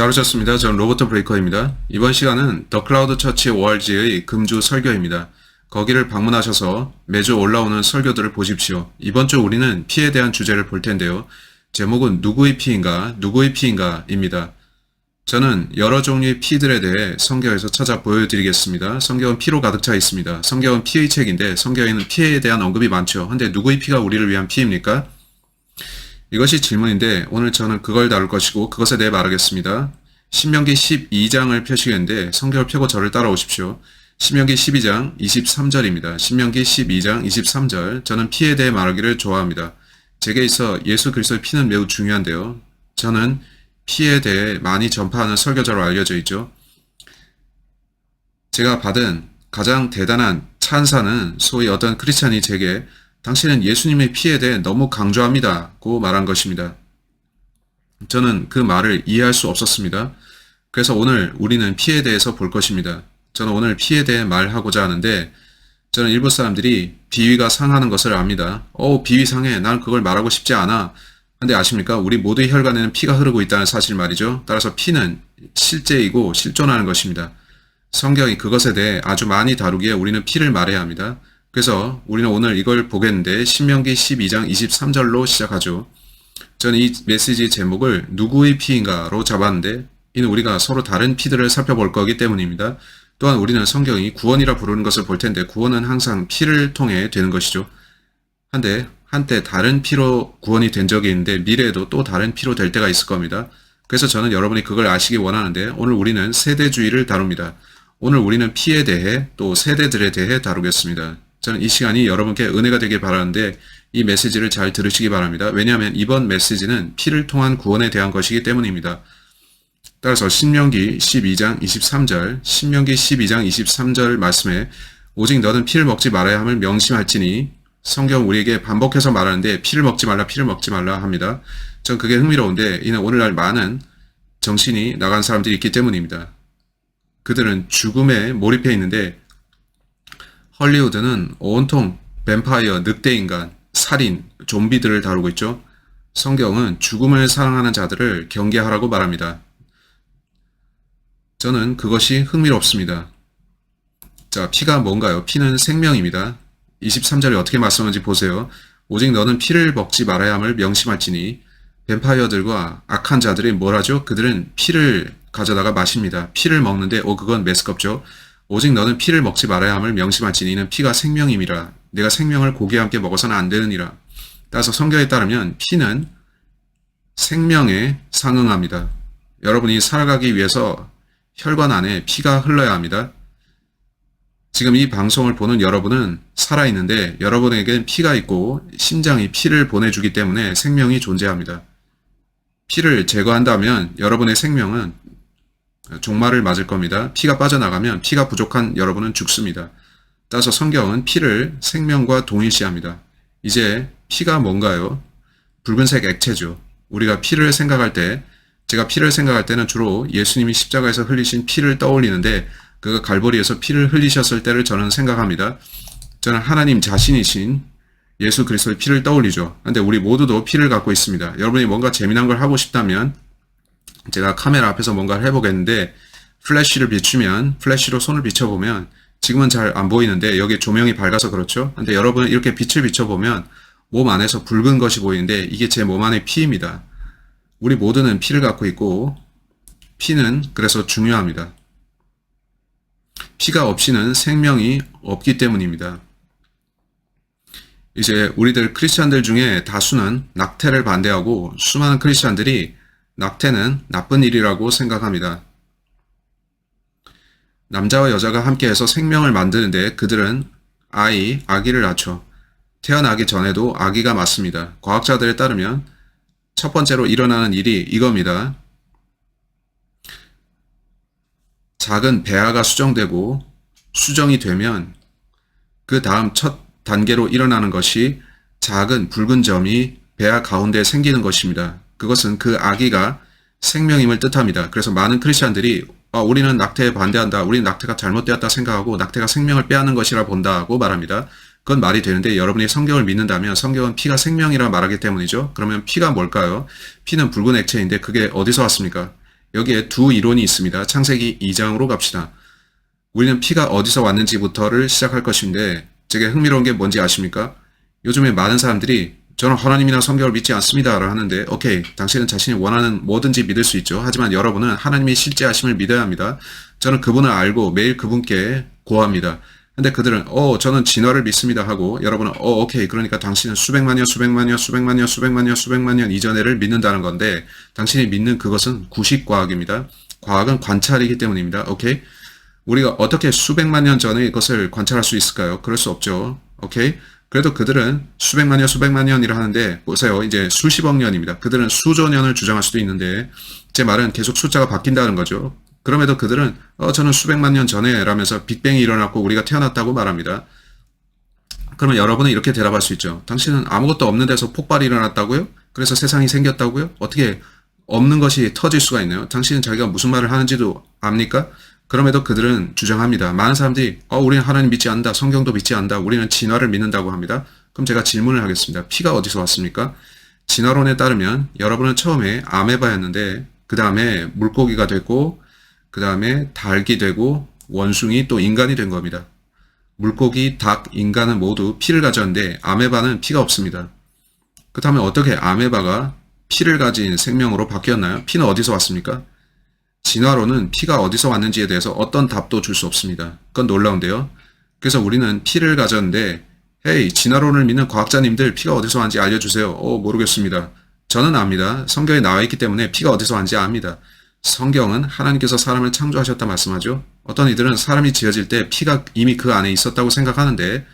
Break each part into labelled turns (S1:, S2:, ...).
S1: 잘 오셨습니다. 저는 로버트 브레이커입니다. 이번 시간은 더 클라우드 처치 월지의 금주 설교입니다. 거기를 방문하셔서 매주 올라오는 설교들을 보십시오. 이번 주 우리는 피에 대한 주제를 볼 텐데요. 제목은 누구의 피인가, 누구의 피인가입니다. 저는 여러 종류의 피들에 대해 성경에서 찾아 보여드리겠습니다. 성경은 피로 가득 차 있습니다. 성경은 피의 책인데 성경에는 피에 대한 언급이 많죠. 근데 누구의 피가 우리를 위한 피입니까? 이것이 질문인데 오늘 저는 그걸 다룰 것이고 그것에 대해 말하겠습니다. 신명기 12장을 펴시겠는데 성경을 펴고 저를 따라오십시오. 신명기 12장 23절입니다. 신명기 12장 23절. 저는 피에 대해 말하기를 좋아합니다. 제게 있어 예수 그리스도의 피는 매우 중요한데요. 저는 피에 대해 많이 전파하는 설교자로 알려져 있죠. 제가 받은 가장 대단한 찬사는 소위 어떤 크리스찬이 제게 당신은 예수님의 피에 대해 너무 강조합니다고 말한 것입니다. 저는 그 말을 이해할 수 없었습니다. 그래서 오늘 우리는 피에 대해서 볼 것입니다. 저는 오늘 피에 대해 말하고자 하는데 저는 일부 사람들이 비위가 상하는 것을 압니다. 비위 상해. 난 그걸 말하고 싶지 않아. 근데 아십니까? 우리 모두의 혈관에는 피가 흐르고 있다는 사실 말이죠. 따라서 피는 실제이고 실존하는 것입니다. 성경이 그것에 대해 아주 많이 다루기에 우리는 피를 말해야 합니다. 그래서 우리는 오늘 이걸 보겠는데 신명기 12장 23절로 시작하죠. 저는 이 메시지의 제목을 누구의 피인가로 잡았는데 이는 우리가 서로 다른 피들을 살펴볼 거기 때문입니다. 또한 우리는 성경이 구원이라 부르는 것을 볼 텐데 구원은 항상 피를 통해 되는 것이죠. 한때 다른 피로 구원이 된 적이 있는데 미래에도 또 다른 피로 될 때가 있을 겁니다. 그래서 저는 여러분이 그걸 아시기 원하는데 오늘 우리는 세대주의를 다룹니다. 오늘 우리는 피에 대해 또 세대들에 대해 다루겠습니다. 저는 이 시간이 여러분께 은혜가 되길 바라는데 이 메시지를 잘 들으시기 바랍니다. 왜냐하면 이번 메시지는 피를 통한 구원에 대한 것이기 때문입니다. 따라서 신명기 12장 23절, 신명기 12장 23절 말씀에 오직 너는 피를 먹지 말아야 함을 명심할지니 성경 우리에게 반복해서 말하는데 피를 먹지 말라 합니다. 전 그게 흥미로운데 이는 오늘날 많은 정신이 나간 사람들이 있기 때문입니다. 그들은 죽음에 몰입해 있는데 헐리우드는 온통 뱀파이어, 늑대인간, 살인, 좀비들을 다루고 있죠. 성경은 죽음을 사랑하는 자들을 경계하라고 말합니다. 저는 그것이 흥미롭습니다. 자, 피가 뭔가요? 피는 생명입니다. 23절에 어떻게 말씀하는지 보세요. 오직 너는 피를 먹지 말아야 함을 명심할지니 뱀파이어들과 악한 자들이 뭘 하죠? 그들은 피를 가져다가 마십니다. 피를 먹는데 그건 메스껍죠. 오직 너는 피를 먹지 말아야 함을 명심할지니 이는 피가 생명임이라. 내가 생명을 고기와 함께 먹어서는 안 되느니라. 따라서 성경에 따르면 피는 생명에 상응합니다. 여러분이 살아가기 위해서 혈관 안에 피가 흘러야 합니다. 지금 이 방송을 보는 여러분은 살아있는데 여러분에겐 피가 있고 심장이 피를 보내주기 때문에 생명이 존재합니다. 피를 제거한다면 여러분의 생명은 종말을 맞을 겁니다. 피가 빠져나가면 피가 부족한 여러분은 죽습니다. 따라서 성경은 피를 생명과 동일시합니다. 이제 피가 뭔가요? 붉은색 액체죠. 우리가 피를 생각할 때, 제가 피를 생각할 때는 주로 예수님이 십자가에서 흘리신 피를 떠올리는데 그가 갈보리에서 피를 흘리셨을 때를 저는 생각합니다. 저는 하나님 자신이신 예수 그리스도의 피를 떠올리죠. 근데 우리 모두도 피를 갖고 있습니다. 여러분이 뭔가 재미난 걸 하고 싶다면 제가 카메라 앞에서 뭔가를 해보겠는데 플래시를 비추면 플래시로 손을 비춰보면 지금은 잘 안 보이는데 여기 조명이 밝아서 그렇죠. 근데 여러분은 이렇게 빛을 비춰보면 몸 안에서 붉은 것이 보이는데 이게 제 몸 안의 피입니다. 우리 모두는 피를 갖고 있고 피는 그래서 중요합니다. 피가 없이는 생명이 없기 때문입니다. 이제 우리들 크리스찬들 중에 다수는 낙태를 반대하고 수많은 크리스찬들이 낙태는 나쁜 일이라고 생각합니다. 남자와 여자가 함께해서 생명을 만드는데 그들은 아기를 낳죠. 태어나기 전에도 아기가 맞습니다. 과학자들에 따르면 첫 번째로 일어나는 일이 이겁니다. 작은 배아가 수정되고 수정이 되면 그 다음 첫 단계로 일어나는 것이 작은 붉은 점이 배아 가운데 생기는 것입니다. 그것은 그 아기가 생명임을 뜻합니다. 그래서 많은 크리스찬들이 우리는 낙태에 반대한다. 우리는 낙태가 잘못되었다 생각하고 낙태가 생명을 빼앗는 것이라 본다고 말합니다. 그건 말이 되는데 여러분이 성경을 믿는다면 성경은 피가 생명이라 말하기 때문이죠. 그러면 피가 뭘까요? 피는 붉은 액체인데 그게 어디서 왔습니까? 여기에 두 이론이 있습니다. 창세기 2장으로 갑시다. 우리는 피가 어디서 왔는지부터를 시작할 것인데 되게 흥미로운 게 뭔지 아십니까? 요즘에 많은 사람들이 저는 하나님이나 성경을 믿지 않습니다 라고 하는데 오케이, 당신은 자신이 원하는 뭐든지 믿을 수 있죠. 하지만 여러분은 하나님이 실제하심을 믿어야 합니다. 저는 그분을 알고 매일 그분께 고합니다. 근데 그들은 저는 진화를 믿습니다 하고 여러분은 오케이, 그러니까 당신은 수백만 년 이전에를 믿는다는 건데 당신이 믿는 그것은 구식과학입니다. 과학은 관찰이기 때문입니다. 오케이? 우리가 어떻게 수백만 년 전의 것을 관찰할 수 있을까요? 그럴 수 없죠. 오케이? 그래도 그들은 수백만 년이라 하는데 보세요. 이제 수십억 년입니다. 그들은 수조 년을 주장할 수도 있는데 제 말은 계속 숫자가 바뀐다는 거죠. 그럼에도 그들은 저는 수백만 년 전에 라면서 빅뱅이 일어났고 우리가 태어났다고 말합니다. 그러면 여러분은 이렇게 대답할 수 있죠. 당신은 아무것도 없는 데서 폭발이 일어났다고요? 그래서 세상이 생겼다고요? 어떻게 없는 것이 터질 수가 있나요? 당신은 자기가 무슨 말을 하는지도 압니까? 그럼에도 그들은 주장합니다. 많은 사람들이 우리는 하나님 믿지 않는다. 성경도 믿지 않는다. 우리는 진화를 믿는다고 합니다. 그럼 제가 질문을 하겠습니다. 피가 어디서 왔습니까? 진화론에 따르면 여러분은 처음에 아메바였는데 그 다음에 물고기가 됐고 그 다음에 닭이 되고 원숭이 또 인간이 된 겁니다. 물고기, 닭, 인간은 모두 피를 가졌는데 아메바는 피가 없습니다. 그 다음에 어떻게 아메바가 피를 가진 생명으로 바뀌었나요? 피는 어디서 왔습니까? 진화론은 피가 어디서 왔는지에 대해서 어떤 답도 줄 수 없습니다. 그건 놀라운데요. 그래서 우리는 피를 가졌는데 헤이, 진화론을 믿는 과학자님들 피가 어디서 왔는지 알려주세요. 모르겠습니다. 저는 압니다. 성경에 나와 있기 때문에 피가 어디서 왔는지 압니다. 성경은 하나님께서 사람을 창조하셨다 말씀하죠. 어떤 이들은 사람이 지어질 때 피가 이미 그 안에 있었다고 생각하는데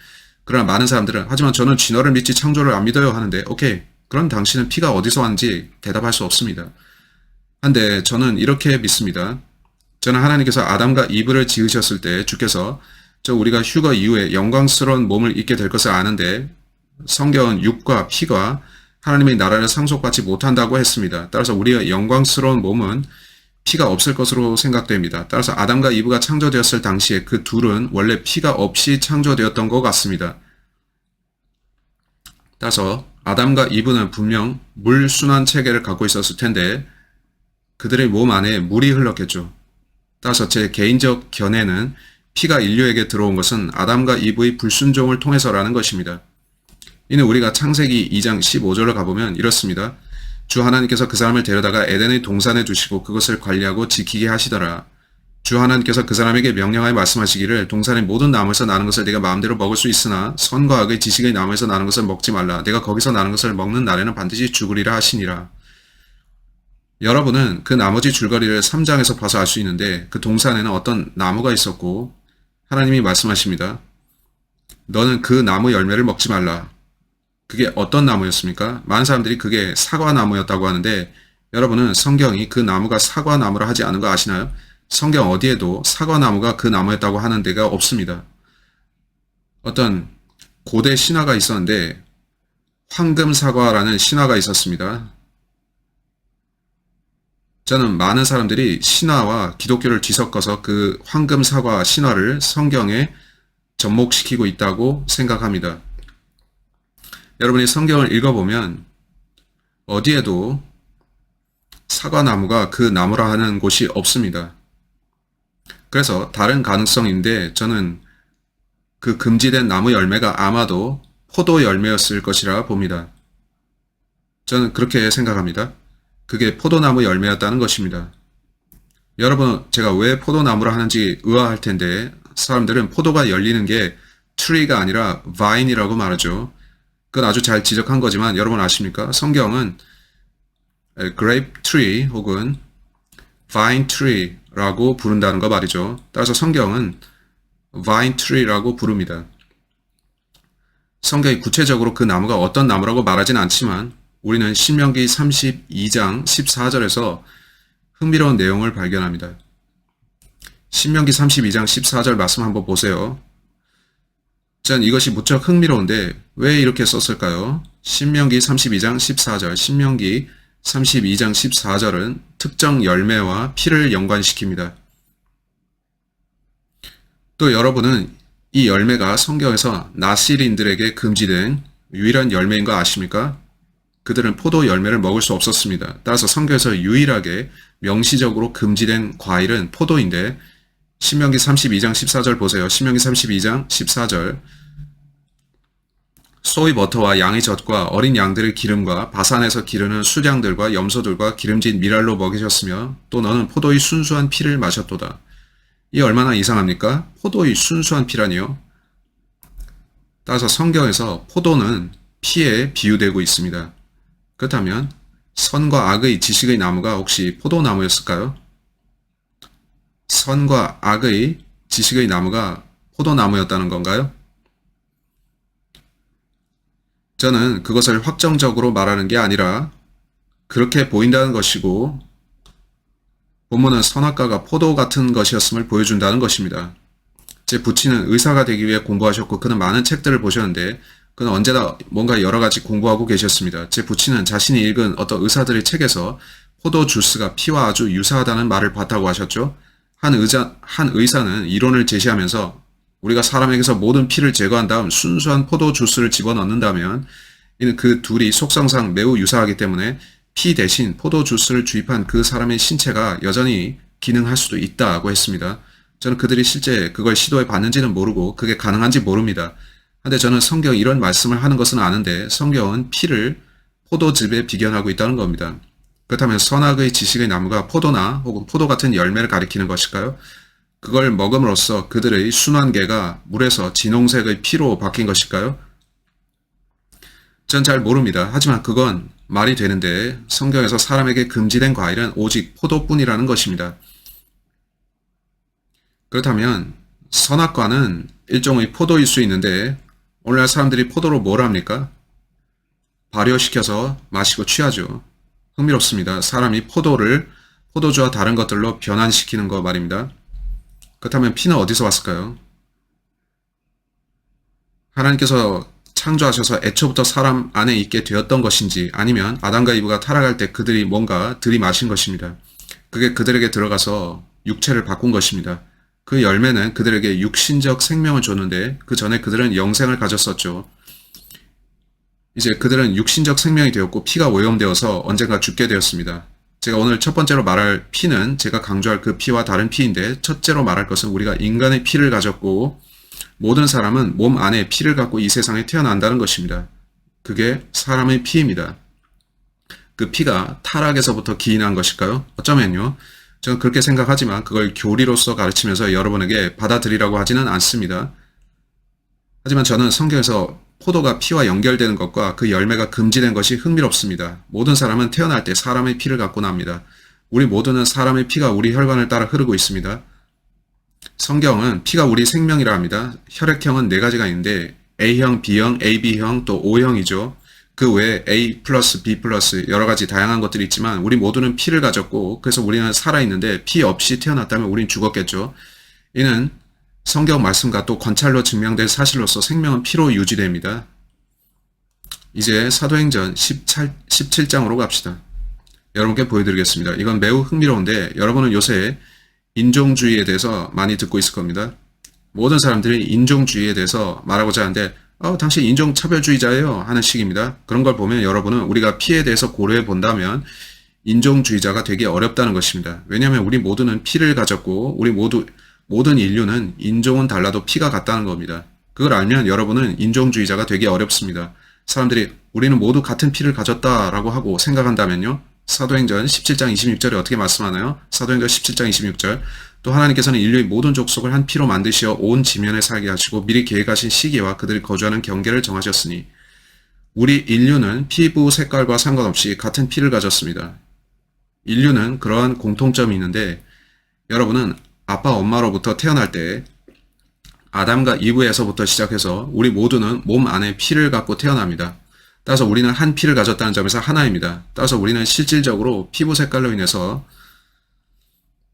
S1: 그러나 많은 사람들은 하지만 저는 진화를 믿지 창조를 안 믿어요 하는데 오케이, 그럼 당신은 피가 어디서 왔는지 대답할 수 없습니다. 한데 저는 이렇게 믿습니다. 저는 하나님께서 아담과 이브를 지으셨을 때 주께서 우리가 휴거 이후에 영광스러운 몸을 입게 될 것을 아는데 성경은 육과 피가 하나님의 나라를 상속받지 못한다고 했습니다. 따라서 우리의 영광스러운 몸은 피가 없을 것으로 생각됩니다. 따라서 아담과 이브가 창조되었을 당시에 그 둘은 원래 피가 없이 창조되었던 것 같습니다. 따라서 아담과 이브는 분명 물 순환 체계를 갖고 있었을 텐데 그들의 몸 안에 물이 흘렀겠죠. 따라서 제 개인적 견해는 피가 인류에게 들어온 것은 아담과 이브의 불순종을 통해서라는 것입니다. 이는 우리가 창세기 2장 15절로 가보면 이렇습니다. 주 하나님께서 그 사람을 데려다가 에덴의 동산에 두시고 그것을 관리하고 지키게 하시더라. 주 하나님께서 그 사람에게 명령하여 말씀하시기를 동산의 모든 나무에서 나는 것을 네가 마음대로 먹을 수 있으나 선과 악의 지식의 나무에서 나는 것을 먹지 말라. 내가 거기서 나는 것을 먹는 날에는 반드시 죽으리라 하시니라. 여러분은 그 나머지 줄거리를 3장에서 봐서 알 수 있는데 그 동산에는 어떤 나무가 있었고 하나님이 말씀하십니다. 너는 그 나무 열매를 먹지 말라. 그게 어떤 나무였습니까? 많은 사람들이 그게 사과나무였다고 하는데 여러분은 성경이 그 나무가 사과나무라 하지 않은 거 아시나요? 성경 어디에도 사과나무가 그 나무였다고 하는 데가 없습니다. 어떤 고대 신화가 있었는데 황금사과라는 신화가 있었습니다. 저는 많은 사람들이 신화와 기독교를 뒤섞어서 그 황금사과 신화를 성경에 접목시키고 있다고 생각합니다. 여러분이 성경을 읽어보면 어디에도 사과나무가 그 나무라 하는 곳이 없습니다. 그래서 다른 가능성인데 저는 그 금지된 나무 열매가 아마도 포도 열매였을 것이라 봅니다. 저는 그렇게 생각합니다. 그게 포도나무 열매였다는 것입니다. 여러분, 제가 왜 포도나무라 하는지 의아할 텐데 사람들은 포도가 열리는 게 tree가 아니라 vine이라고 말하죠. 그건 아주 잘 지적한 거지만 여러분 아십니까? 성경은 grape tree 혹은 vine tree라고 부른다는 거 말이죠. 따라서 성경은 vine tree라고 부릅니다. 성경이 구체적으로 그 나무가 어떤 나무라고 말하진 않지만 우리는 신명기 32장 14절에서 흥미로운 내용을 발견합니다. 신명기 32장 14절 말씀 한번 보세요. 전 이것이 무척 흥미로운데 왜 이렇게 썼을까요? 신명기 32장 14절, 신명기 32장 14절은 특정 열매와 피를 연관시킵니다. 또 여러분은 이 열매가 성경에서 나실인들에게 금지된 유일한 열매인 거 아십니까? 그들은 포도 열매를 먹을 수 없었습니다. 따라서 성경에서 유일하게 명시적으로 금지된 과일은 포도인데 신명기 32장 14절 보세요. 신명기 32장 14절 소의 버터와 양의 젖과 어린 양들의 기름과 바산에서 기르는 수량들과 염소들과 기름진 미랄로 먹이셨으며 또 너는 포도의 순수한 피를 마셨도다. 이 얼마나 이상합니까? 포도의 순수한 피라니요. 따라서 성경에서 포도는 피에 비유되고 있습니다. 그렇다면 선과 악의 지식의 나무가 혹시 포도나무였을까요? 선과 악의 지식의 나무가 포도나무였다는 건가요? 저는 그것을 확정적으로 말하는 게 아니라 그렇게 보인다는 것이고 본문은 선악과가 포도 같은 것이었음을 보여준다는 것입니다. 제 부친은 의사가 되기 위해 공부하셨고 그는 많은 책들을 보셨는데 그는 언제나 뭔가 여러 가지 공부하고 계셨습니다. 제 부친은 자신이 읽은 어떤 의사들의 책에서 포도 주스가 피와 아주 유사하다는 말을 봤다고 하셨죠. 한 의사는 이론을 제시하면서 우리가 사람에게서 모든 피를 제거한 다음 순수한 포도 주스를 집어넣는다면 이는 그 둘이 속성상 매우 유사하기 때문에 피 대신 포도 주스를 주입한 그 사람의 신체가 여전히 기능할 수도 있다고 했습니다. 저는 그들이 실제 그걸 시도해 봤는지는 모르고 그게 가능한지 모릅니다. 근데 저는 성경이 이런 말씀을 하는 것은 아는데 성경은 피를 포도즙에 비견하고 있다는 겁니다. 그렇다면 선악의 지식의 나무가 포도나 혹은 포도 같은 열매를 가리키는 것일까요? 그걸 먹음으로써 그들의 순환계가 물에서 진홍색의 피로 바뀐 것일까요? 전 잘 모릅니다. 하지만 그건 말이 되는데 성경에서 사람에게 금지된 과일은 오직 포도뿐이라는 것입니다. 그렇다면 선악과는 일종의 포도일 수 있는데 오늘날 사람들이 포도로 뭘 합니까? 발효시켜서 마시고 취하죠. 흥미롭습니다. 사람이 포도를 포도주와 다른 것들로 변환시키는 거 말입니다. 그렇다면 피는 어디서 왔을까요? 하나님께서 창조하셔서 애초부터 사람 안에 있게 되었던 것인지 아니면 아담과 이브가 타락할 때 그들이 뭔가 들이마신 것입니다. 그게 그들에게 들어가서 육체를 바꾼 것입니다. 그 열매는 그들에게 육신적 생명을 줬는데 그 전에 그들은 영생을 가졌었죠. 이제 그들은 육신적 생명이 되었고 피가 오염되어서 언젠가 죽게 되었습니다. 제가 오늘 첫 번째로 말할 피는 제가 강조할 그 피와 다른 피인데 첫째로 말할 것은 우리가 인간의 피를 가졌고 모든 사람은 몸 안에 피를 갖고 이 세상에 태어난다는 것입니다. 그게 사람의 피입니다. 그 피가 타락에서부터 기인한 것일까요? 어쩌면요. 저는 그렇게 생각하지만 그걸 교리로서 가르치면서 여러분에게 받아들이라고 하지는 않습니다. 하지만 저는 성경에서 포도가 피와 연결되는 것과 그 열매가 금지된 것이 흥미롭습니다. 모든 사람은 태어날 때 사람의 피를 갖고 납니다. 우리 모두는 사람의 피가 우리 혈관을 따라 흐르고 있습니다. 성경은 피가 우리 생명이라 합니다. 혈액형은 4가지가 있는데 A형, B형, AB형, 또 O형이죠. 그 외에 A 플러스, B 플러스 여러 가지 다양한 것들이 있지만 우리 모두는 피를 가졌고 그래서 우리는 살아있는데 피 없이 태어났다면 우린 죽었겠죠. 이는 성경 말씀과 또 관찰로 증명된 사실로서 생명은 피로 유지됩니다. 이제 사도행전 17장으로 갑시다. 여러분께 보여드리겠습니다. 이건 매우 흥미로운데 여러분은 요새 인종주의에 대해서 많이 듣고 있을 겁니다. 모든 사람들이 인종주의에 대해서 말하고자 하는데 당신 인종차별주의자예요 하는 식입니다. 그런 걸 보면 여러분은 우리가 피에 대해서 고려해 본다면 인종주의자가 되기 어렵다는 것입니다. 왜냐하면 우리 모두는 피를 가졌고 우리 모든 인류는 인종은 달라도 피가 같다는 겁니다. 그걸 알면 여러분은 인종주의자가 되기 어렵습니다. 사람들이 우리는 모두 같은 피를 가졌다라고 하고 생각한다면요. 사도행전 17장 26절에 어떻게 말씀하나요? 사도행전 17장 26절 또 하나님께서는 인류의 모든 족속을 한 피로 만드시어 온 지면에 살게 하시고 미리 계획하신 시기와 그들이 거주하는 경계를 정하셨으니 우리 인류는 피부 색깔과 상관없이 같은 피를 가졌습니다. 인류는 그러한 공통점이 있는데 여러분은 아빠 엄마로부터 태어날 때 아담과 이브에서부터 시작해서 우리 모두는 몸 안에 피를 갖고 태어납니다. 따라서 우리는 한 피를 가졌다는 점에서 하나입니다. 따라서 우리는 실질적으로 피부 색깔로 인해서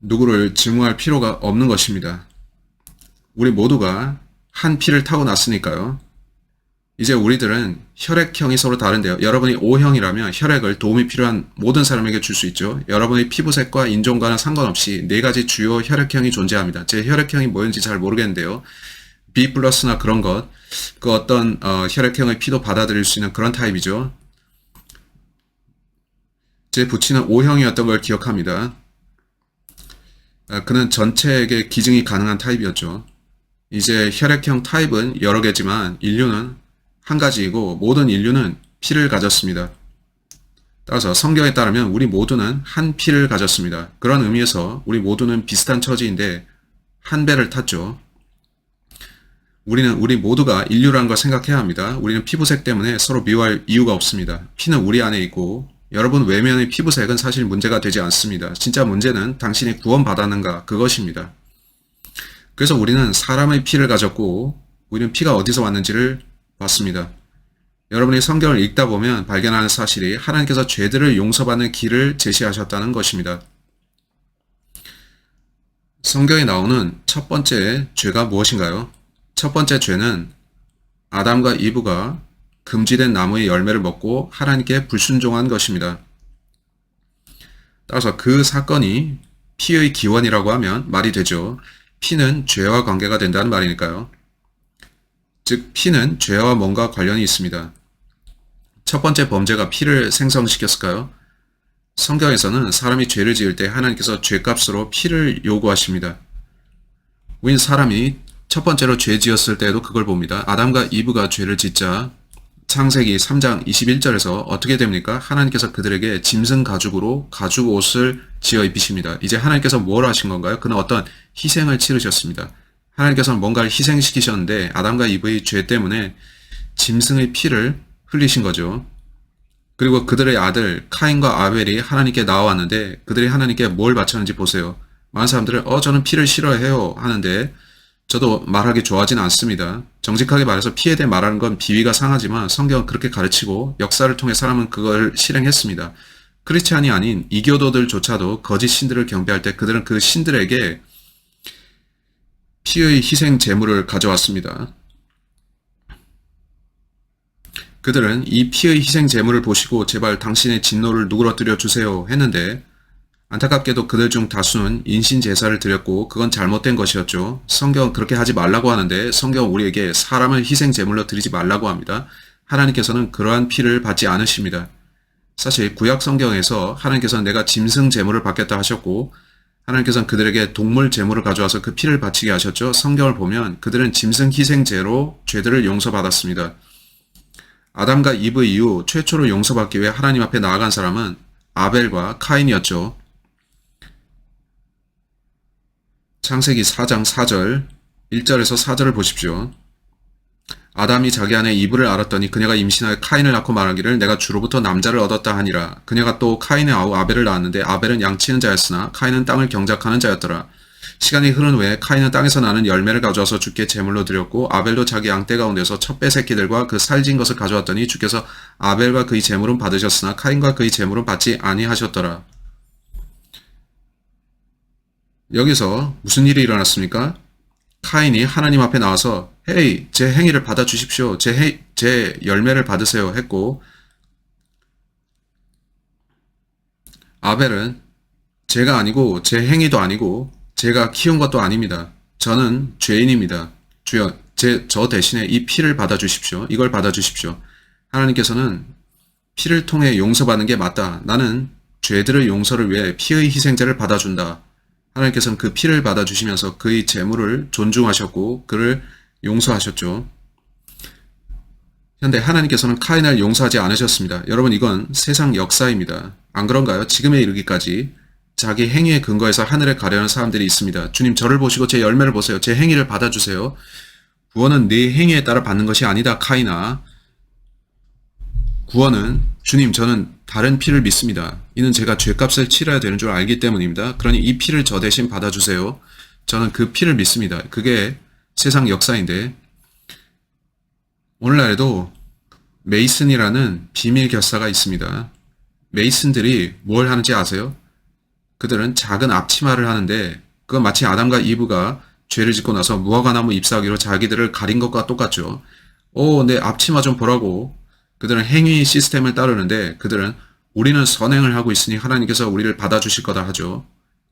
S1: 누구를 증오할 필요가 없는 것입니다. 우리 모두가 한 피를 타고 났으니까요. 이제 우리들은 혈액형이 서로 다른데요. 여러분이 O형이라면 혈액을 도움이 필요한 모든 사람에게 줄 수 있죠. 여러분의 피부색과 인종과는 상관없이 4가지 주요 혈액형이 존재합니다. 제 혈액형이 뭐였는지 잘 모르겠는데요. B 플러스나 그런 것, 그 어떤 혈액형의 피도 받아들일 수 있는 그런 타입이죠. 제 부친은 O형이었던 걸 기억합니다. 그는 전체에게 기증이 가능한 타입이었죠. 이제 혈액형 타입은 여러 개지만 인류는 한 가지이고 모든 인류는 피를 가졌습니다. 따라서 성경에 따르면 우리 모두는 한 피를 가졌습니다. 그런 의미에서 우리 모두는 비슷한 처지인데 한 배를 탔죠. 우리 모두가 인류라는 걸 생각해야 합니다. 우리는 피부색 때문에 서로 미워할 이유가 없습니다. 피는 우리 안에 있고 여러분 외면의 피부색은 사실 문제가 되지 않습니다. 진짜 문제는 당신이 구원받았는가 그것입니다. 그래서 우리는 사람의 피를 가졌고 우리는 피가 어디서 왔는지를 봤습니다. 여러분이 성경을 읽다 보면 발견하는 사실이 하나님께서 죄들을 용서받는 길을 제시하셨다는 것입니다. 성경에 나오는 첫 번째 죄가 무엇인가요? 첫 번째 죄는 아담과 이브가 금지된 나무의 열매를 먹고 하나님께 불순종한 것입니다. 따라서 그 사건이 피의 기원이라고 하면 말이 되죠. 피는 죄와 관계가 된다는 말이니까요. 즉 피는 죄와 뭔가 관련이 있습니다. 첫 번째 범죄가 피를 생성시켰을까요? 성경에서는 사람이 죄를 지을 때 하나님께서 죄값으로 피를 요구하십니다. 우린 사람이 첫 번째로 죄 지었을 때에도 그걸 봅니다. 아담과 이브가 죄를 짓자 창세기 3장 21절에서 어떻게 됩니까? 하나님께서 그들에게 짐승 가죽으로 가죽 옷을 지어 입히십니다. 이제 하나님께서 뭘 하신 건가요? 그는 어떤 희생을 치르셨습니다. 하나님께서는 뭔가를 희생시키셨는데 아담과 이브의 죄 때문에 짐승의 피를 흘리신 거죠. 그리고 그들의 아들 카인과 아벨이 하나님께 나와왔는데 그들이 하나님께 뭘 바쳤는지 보세요. 많은 사람들은 저는 피를 싫어해요 하는데 저도 말하기 좋아하진 않습니다. 정직하게 말해서 피에 대해 말하는 건 비위가 상하지만 성경은 그렇게 가르치고 역사를 통해 사람은 그걸 실행했습니다. 크리스찬이 아닌 이교도들조차도 거짓 신들을 경배할 때 그들은 그 신들에게 피의 희생 제물을 가져왔습니다. 그들은 이 피의 희생 제물을 보시고 제발 당신의 진노를 누그러뜨려 주세요 했는데 안타깝게도 그들 중 다수는 인신 제사를 드렸고 그건 잘못된 것이었죠. 성경은 그렇게 하지 말라고 하는데 성경은 우리에게 사람을 희생 제물로 드리지 말라고 합니다. 하나님께서는 그러한 피를 받지 않으십니다. 사실 구약 성경에서 하나님께서는 내가 짐승 제물을 받겠다 하셨고 하나님께서는 그들에게 동물 제물을 가져와서 그 피를 바치게 하셨죠. 성경을 보면 그들은 짐승 희생제로 죄들을 용서받았습니다. 아담과 이브 이후 최초로 용서받기 위해 하나님 앞에 나아간 사람은 아벨과 카인이었죠. 창세기 4장 4절 1절에서 4절을 보십시오. 아담이 자기 아내 이브를 알았더니 그녀가 임신하여 카인을 낳고 말하기를 내가 주로부터 남자를 얻었다 하니라. 그녀가 또 카인의 아우 아벨을 낳았는데 아벨은 양치는 자였으나 카인은 땅을 경작하는 자였더라. 시간이 흐른 후에 카인은 땅에서 나는 열매를 가져와서 주께 제물로 드렸고 아벨도 자기 양떼 가운데서 첫 배 새끼들과 그 살진 것을 가져왔더니 주께서 아벨과 그의 제물은 받으셨으나 카인과 그의 제물은 받지 아니하셨더라. 여기서 무슨 일이 일어났습니까? 카인이 하나님 앞에 나와서 헤이 제 행위를 받아주십시오. 제 열매를 받으세요 했고 아벨은 제가 아니고 제 행위도 아니고 제가 키운 것도 아닙니다. 저는 죄인입니다. 주여 저 대신에 이 피를 받아주십시오. 이걸 받아주십시오. 하나님께서는 피를 통해 용서받는 게 맞다. 나는 죄들의 용서를 위해 피의 희생제를 받아준다. 하나님께서는 그 피를 받아주시면서 그의 제물을 존중하셨고 그를 용서하셨죠. 그런데 하나님께서는 카인을 용서하지 않으셨습니다. 여러분 이건 세상 역사입니다. 안 그런가요? 지금에 이르기까지 자기 행위에 근거해서 하늘에 가려는 사람들이 있습니다. 주님 저를 보시고 제 열매를 보세요. 제 행위를 받아주세요. 구원은 네 행위에 따라 받는 것이 아니다 카인아. 구원은 주님 저는 다른 피를 믿습니다. 이는 제가 죄값을 치러야 되는 줄 알기 때문입니다. 그러니 이 피를 저 대신 받아주세요. 저는 그 피를 믿습니다. 그게 세상 역사인데 오늘날에도 메이슨이라는 비밀 결사가 있습니다. 메이슨들이 뭘 하는지 아세요? 그들은 작은 앞치마를 하는데 그건 마치 아담과 이브가 죄를 짓고 나서 무화과나무 잎사귀로 자기들을 가린 것과 똑같죠. 내 앞치마 좀 보라고. 그들은 행위 시스템을 따르는데 그들은 우리는 선행을 하고 있으니 하나님께서 우리를 받아주실 거다 하죠.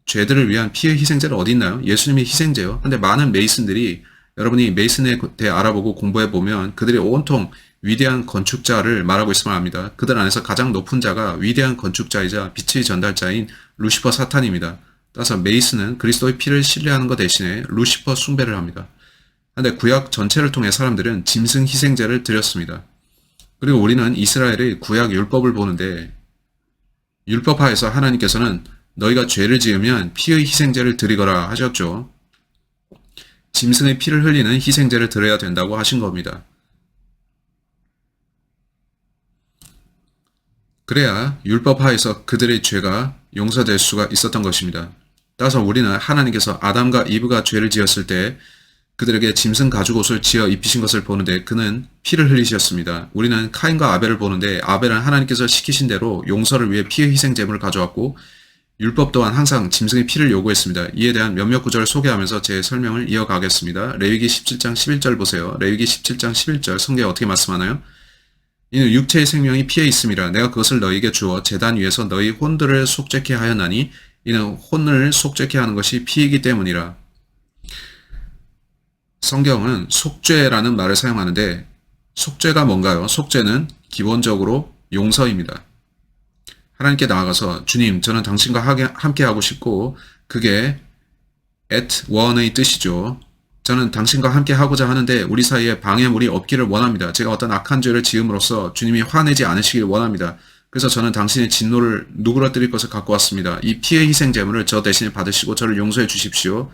S1: 죄들을 위한 피의 희생제는 어디 있나요? 예수님이 희생제요. 근데 많은 메이슨들이 여러분이 메이슨에 대해 알아보고 공부해보면 그들이 온통 위대한 건축자를 말하고 있음을 압니다. 그들 안에서 가장 높은 자가 위대한 건축자이자 빛의 전달자인 루시퍼 사탄입니다. 따라서 메이슨은 그리스도의 피를 신뢰하는 것 대신에 루시퍼 숭배를 합니다. 그런데 구약 전체를 통해 사람들은 짐승 희생제를 드렸습니다. 그리고 우리는 이스라엘의 구약 율법을 보는데 율법하에서 하나님께서는 너희가 죄를 지으면 피의 희생제를 드리거라 하셨죠. 짐승의 피를 흘리는 희생제를 드려야 된다고 하신 겁니다. 그래야 율법하에서 그들의 죄가 용서될 수가 있었던 것입니다. 따라서 우리는 하나님께서 아담과 이브가 죄를 지었을 때 그들에게 짐승 가죽옷을 지어 입히신 것을 보는데 그는 피를 흘리셨습니다. 우리는 카인과 아벨을 보는데 아벨은 하나님께서 시키신 대로 용서를 위해 피의 희생 제물을 가져왔고 율법 또한 항상 짐승의 피를 요구했습니다. 이에 대한 몇몇 구절을 소개하면서 제 설명을 이어가겠습니다. 레위기 17장 11절 보세요. 레위기 17장 11절 성경에 어떻게 말씀하나요? 이는 육체의 생명이 피에 있음이라 내가 그것을 너희에게 주어 제단 위에서 너희 혼들을 속죄케 하였나니 이는 혼을 속죄케 하는 것이 피이기 때문이라. 성경은 속죄라는 말을 사용하는데 속죄가 뭔가요? 속죄는 기본적으로 용서입니다. 하나님께 나아가서 주님 저는 당신과 함께 하고 싶고 그게 at one의 뜻이죠. 저는 당신과 함께 하고자 하는데 우리 사이에 방해물이 없기를 원합니다. 제가 어떤 악한 죄를 지음으로써 주님이 화내지 않으시길 원합니다. 그래서 저는 당신의 진노를 누그러뜨릴 것을 갖고 왔습니다. 이 피의 희생 제물을 저 대신에 받으시고 저를 용서해 주십시오.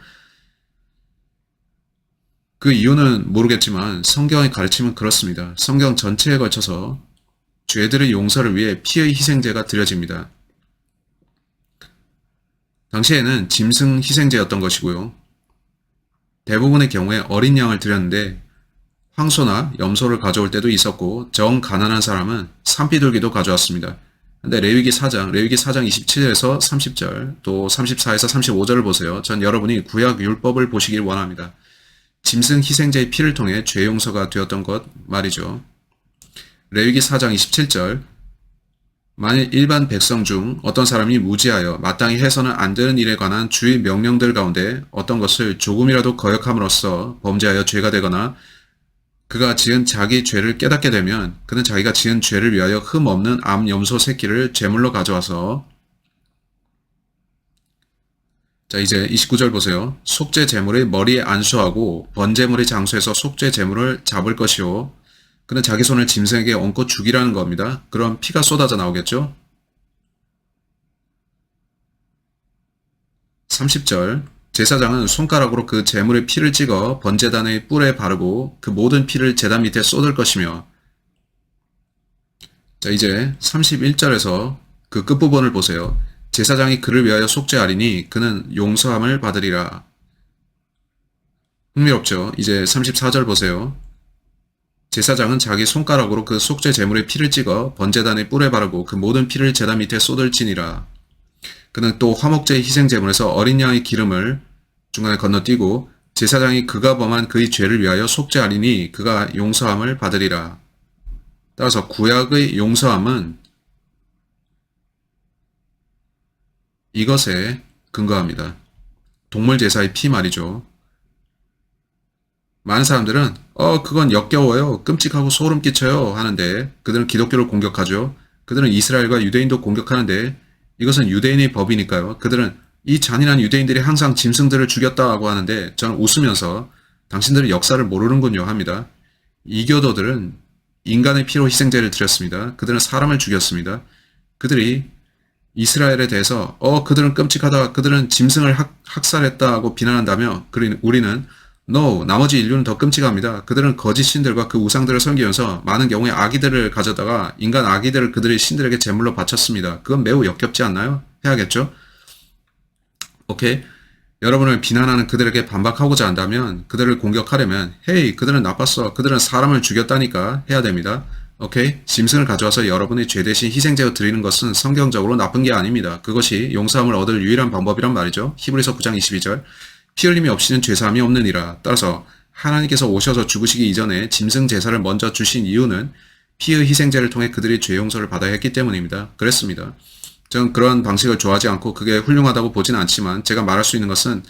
S1: 그 이유는 모르겠지만 성경의 가르침은 그렇습니다. 성경 전체에 걸쳐서 죄들의 용서를 위해 피의 희생제가 드려집니다. 당시에는 짐승 희생제였던 것이고요. 대부분의 경우에 어린 양을 드렸는데 황소나 염소를 가져올 때도 있었고 정 가난한 사람은 산비둘기도 가져왔습니다. 근데 레위기 4장 27절에서 30절 또 34에서 35절을 보세요. 전 여러분이 구약 율법을 보시길 원합니다. 짐승 희생제의 피를 통해 죄 용서가 되었던 것 말이죠. 레위기 4장 27절 만일 일반 백성 중 어떤 사람이 무지하여 마땅히 해서는 안 되는 일에 관한 주의 명령들 가운데 어떤 것을 조금이라도 거역함으로써 범죄하여 죄가 되거나 그가 지은 자기 죄를 깨닫게 되면 그는 자기가 지은 죄를 위하여 흠 없는 암 염소 새끼를 제물로 가져와서 자 이제 29절 보세요. 속죄 제물의 머리에 안수하고 번제물의 장소에서 속죄 제물을 잡을 것이요 그는 자기 손을 짐승에게 얹고 죽이라는 겁니다. 그럼 피가 쏟아져 나오겠죠? 30절 제사장은 손가락으로 그 제물의 피를 찍어 번제단의 뿔에 바르고 그 모든 피를 제단 밑에 쏟을 것이며 자 이제 31절에서 그 끝부분을 보세요. 제사장이 그를 위하여 속죄하리니 그는 용서함을 받으리라. 흥미롭죠? 이제 34절 보세요. 제사장은 자기 손가락으로 그 속죄 제물의 피를 찍어 번제단의 뿔에 바르고 그 모든 피를 제단 밑에 쏟을지니라. 그는 또 화목제의 희생 제물에서 어린 양의 기름을 중간에 건너뛰고 제사장이 그가 범한 그의 죄를 위하여 속죄하리니 그가 용서함을 받으리라. 따라서 구약의 용서함은 이것에 근거합니다. 동물 제사의 피 말이죠. 많은 사람들은 그건 역겨워요. 끔찍하고 소름 끼쳐요. 하는데 그들은 기독교를 공격하죠. 그들은 이스라엘과 유대인도 공격하는데 이것은 유대인의 법이니까요. 그들은 이 잔인한 유대인들이 항상 짐승들을 죽였다고 하는데 저는 웃으면서 당신들은 역사를 모르는군요 합니다. 이교도들은 인간의 피로 희생제를 드렸습니다. 그들은 사람을 죽였습니다. 그들이 이스라엘에 대해서 그들은 끔찍하다. 그들은 짐승을 학살했다고 비난한다며 우리는 No, 나머지 인류는 더 끔찍합니다. 그들은 거짓 신들과 그 우상들을 섬기면서 많은 경우에 아기들을 가져다가 인간 아기들을 그들의 신들에게 제물로 바쳤습니다. 그건 매우 역겹지 않나요? 해야겠죠? 오케이? 여러분을 비난하는 그들에게 반박하고자 한다면 그들을 공격하려면 헤이 그들은 나빴어. 그들은 사람을 죽였다니까 해야 됩니다. 오케이? 짐승을 가져와서 여러분의 죄 대신 희생제로 드리는 것은 성경적으로 나쁜 게 아닙니다. 그것이 용서함을 얻을 유일한 방법이란 말이죠. 히브리서 9장 22절 피 흘림이 없이는 죄사함이 없느니라. 따라서 하나님께서 오셔서 죽으시기 이전에 짐승 제사를 먼저 주신 이유는 피의 희생제를 통해 그들이 죄 용서를 받아야 했기 때문입니다. 그랬습니다. 저는 그런 방식을 좋아하지 않고 그게 훌륭하다고 보지는 않지만 제가 말할 수 있는 것은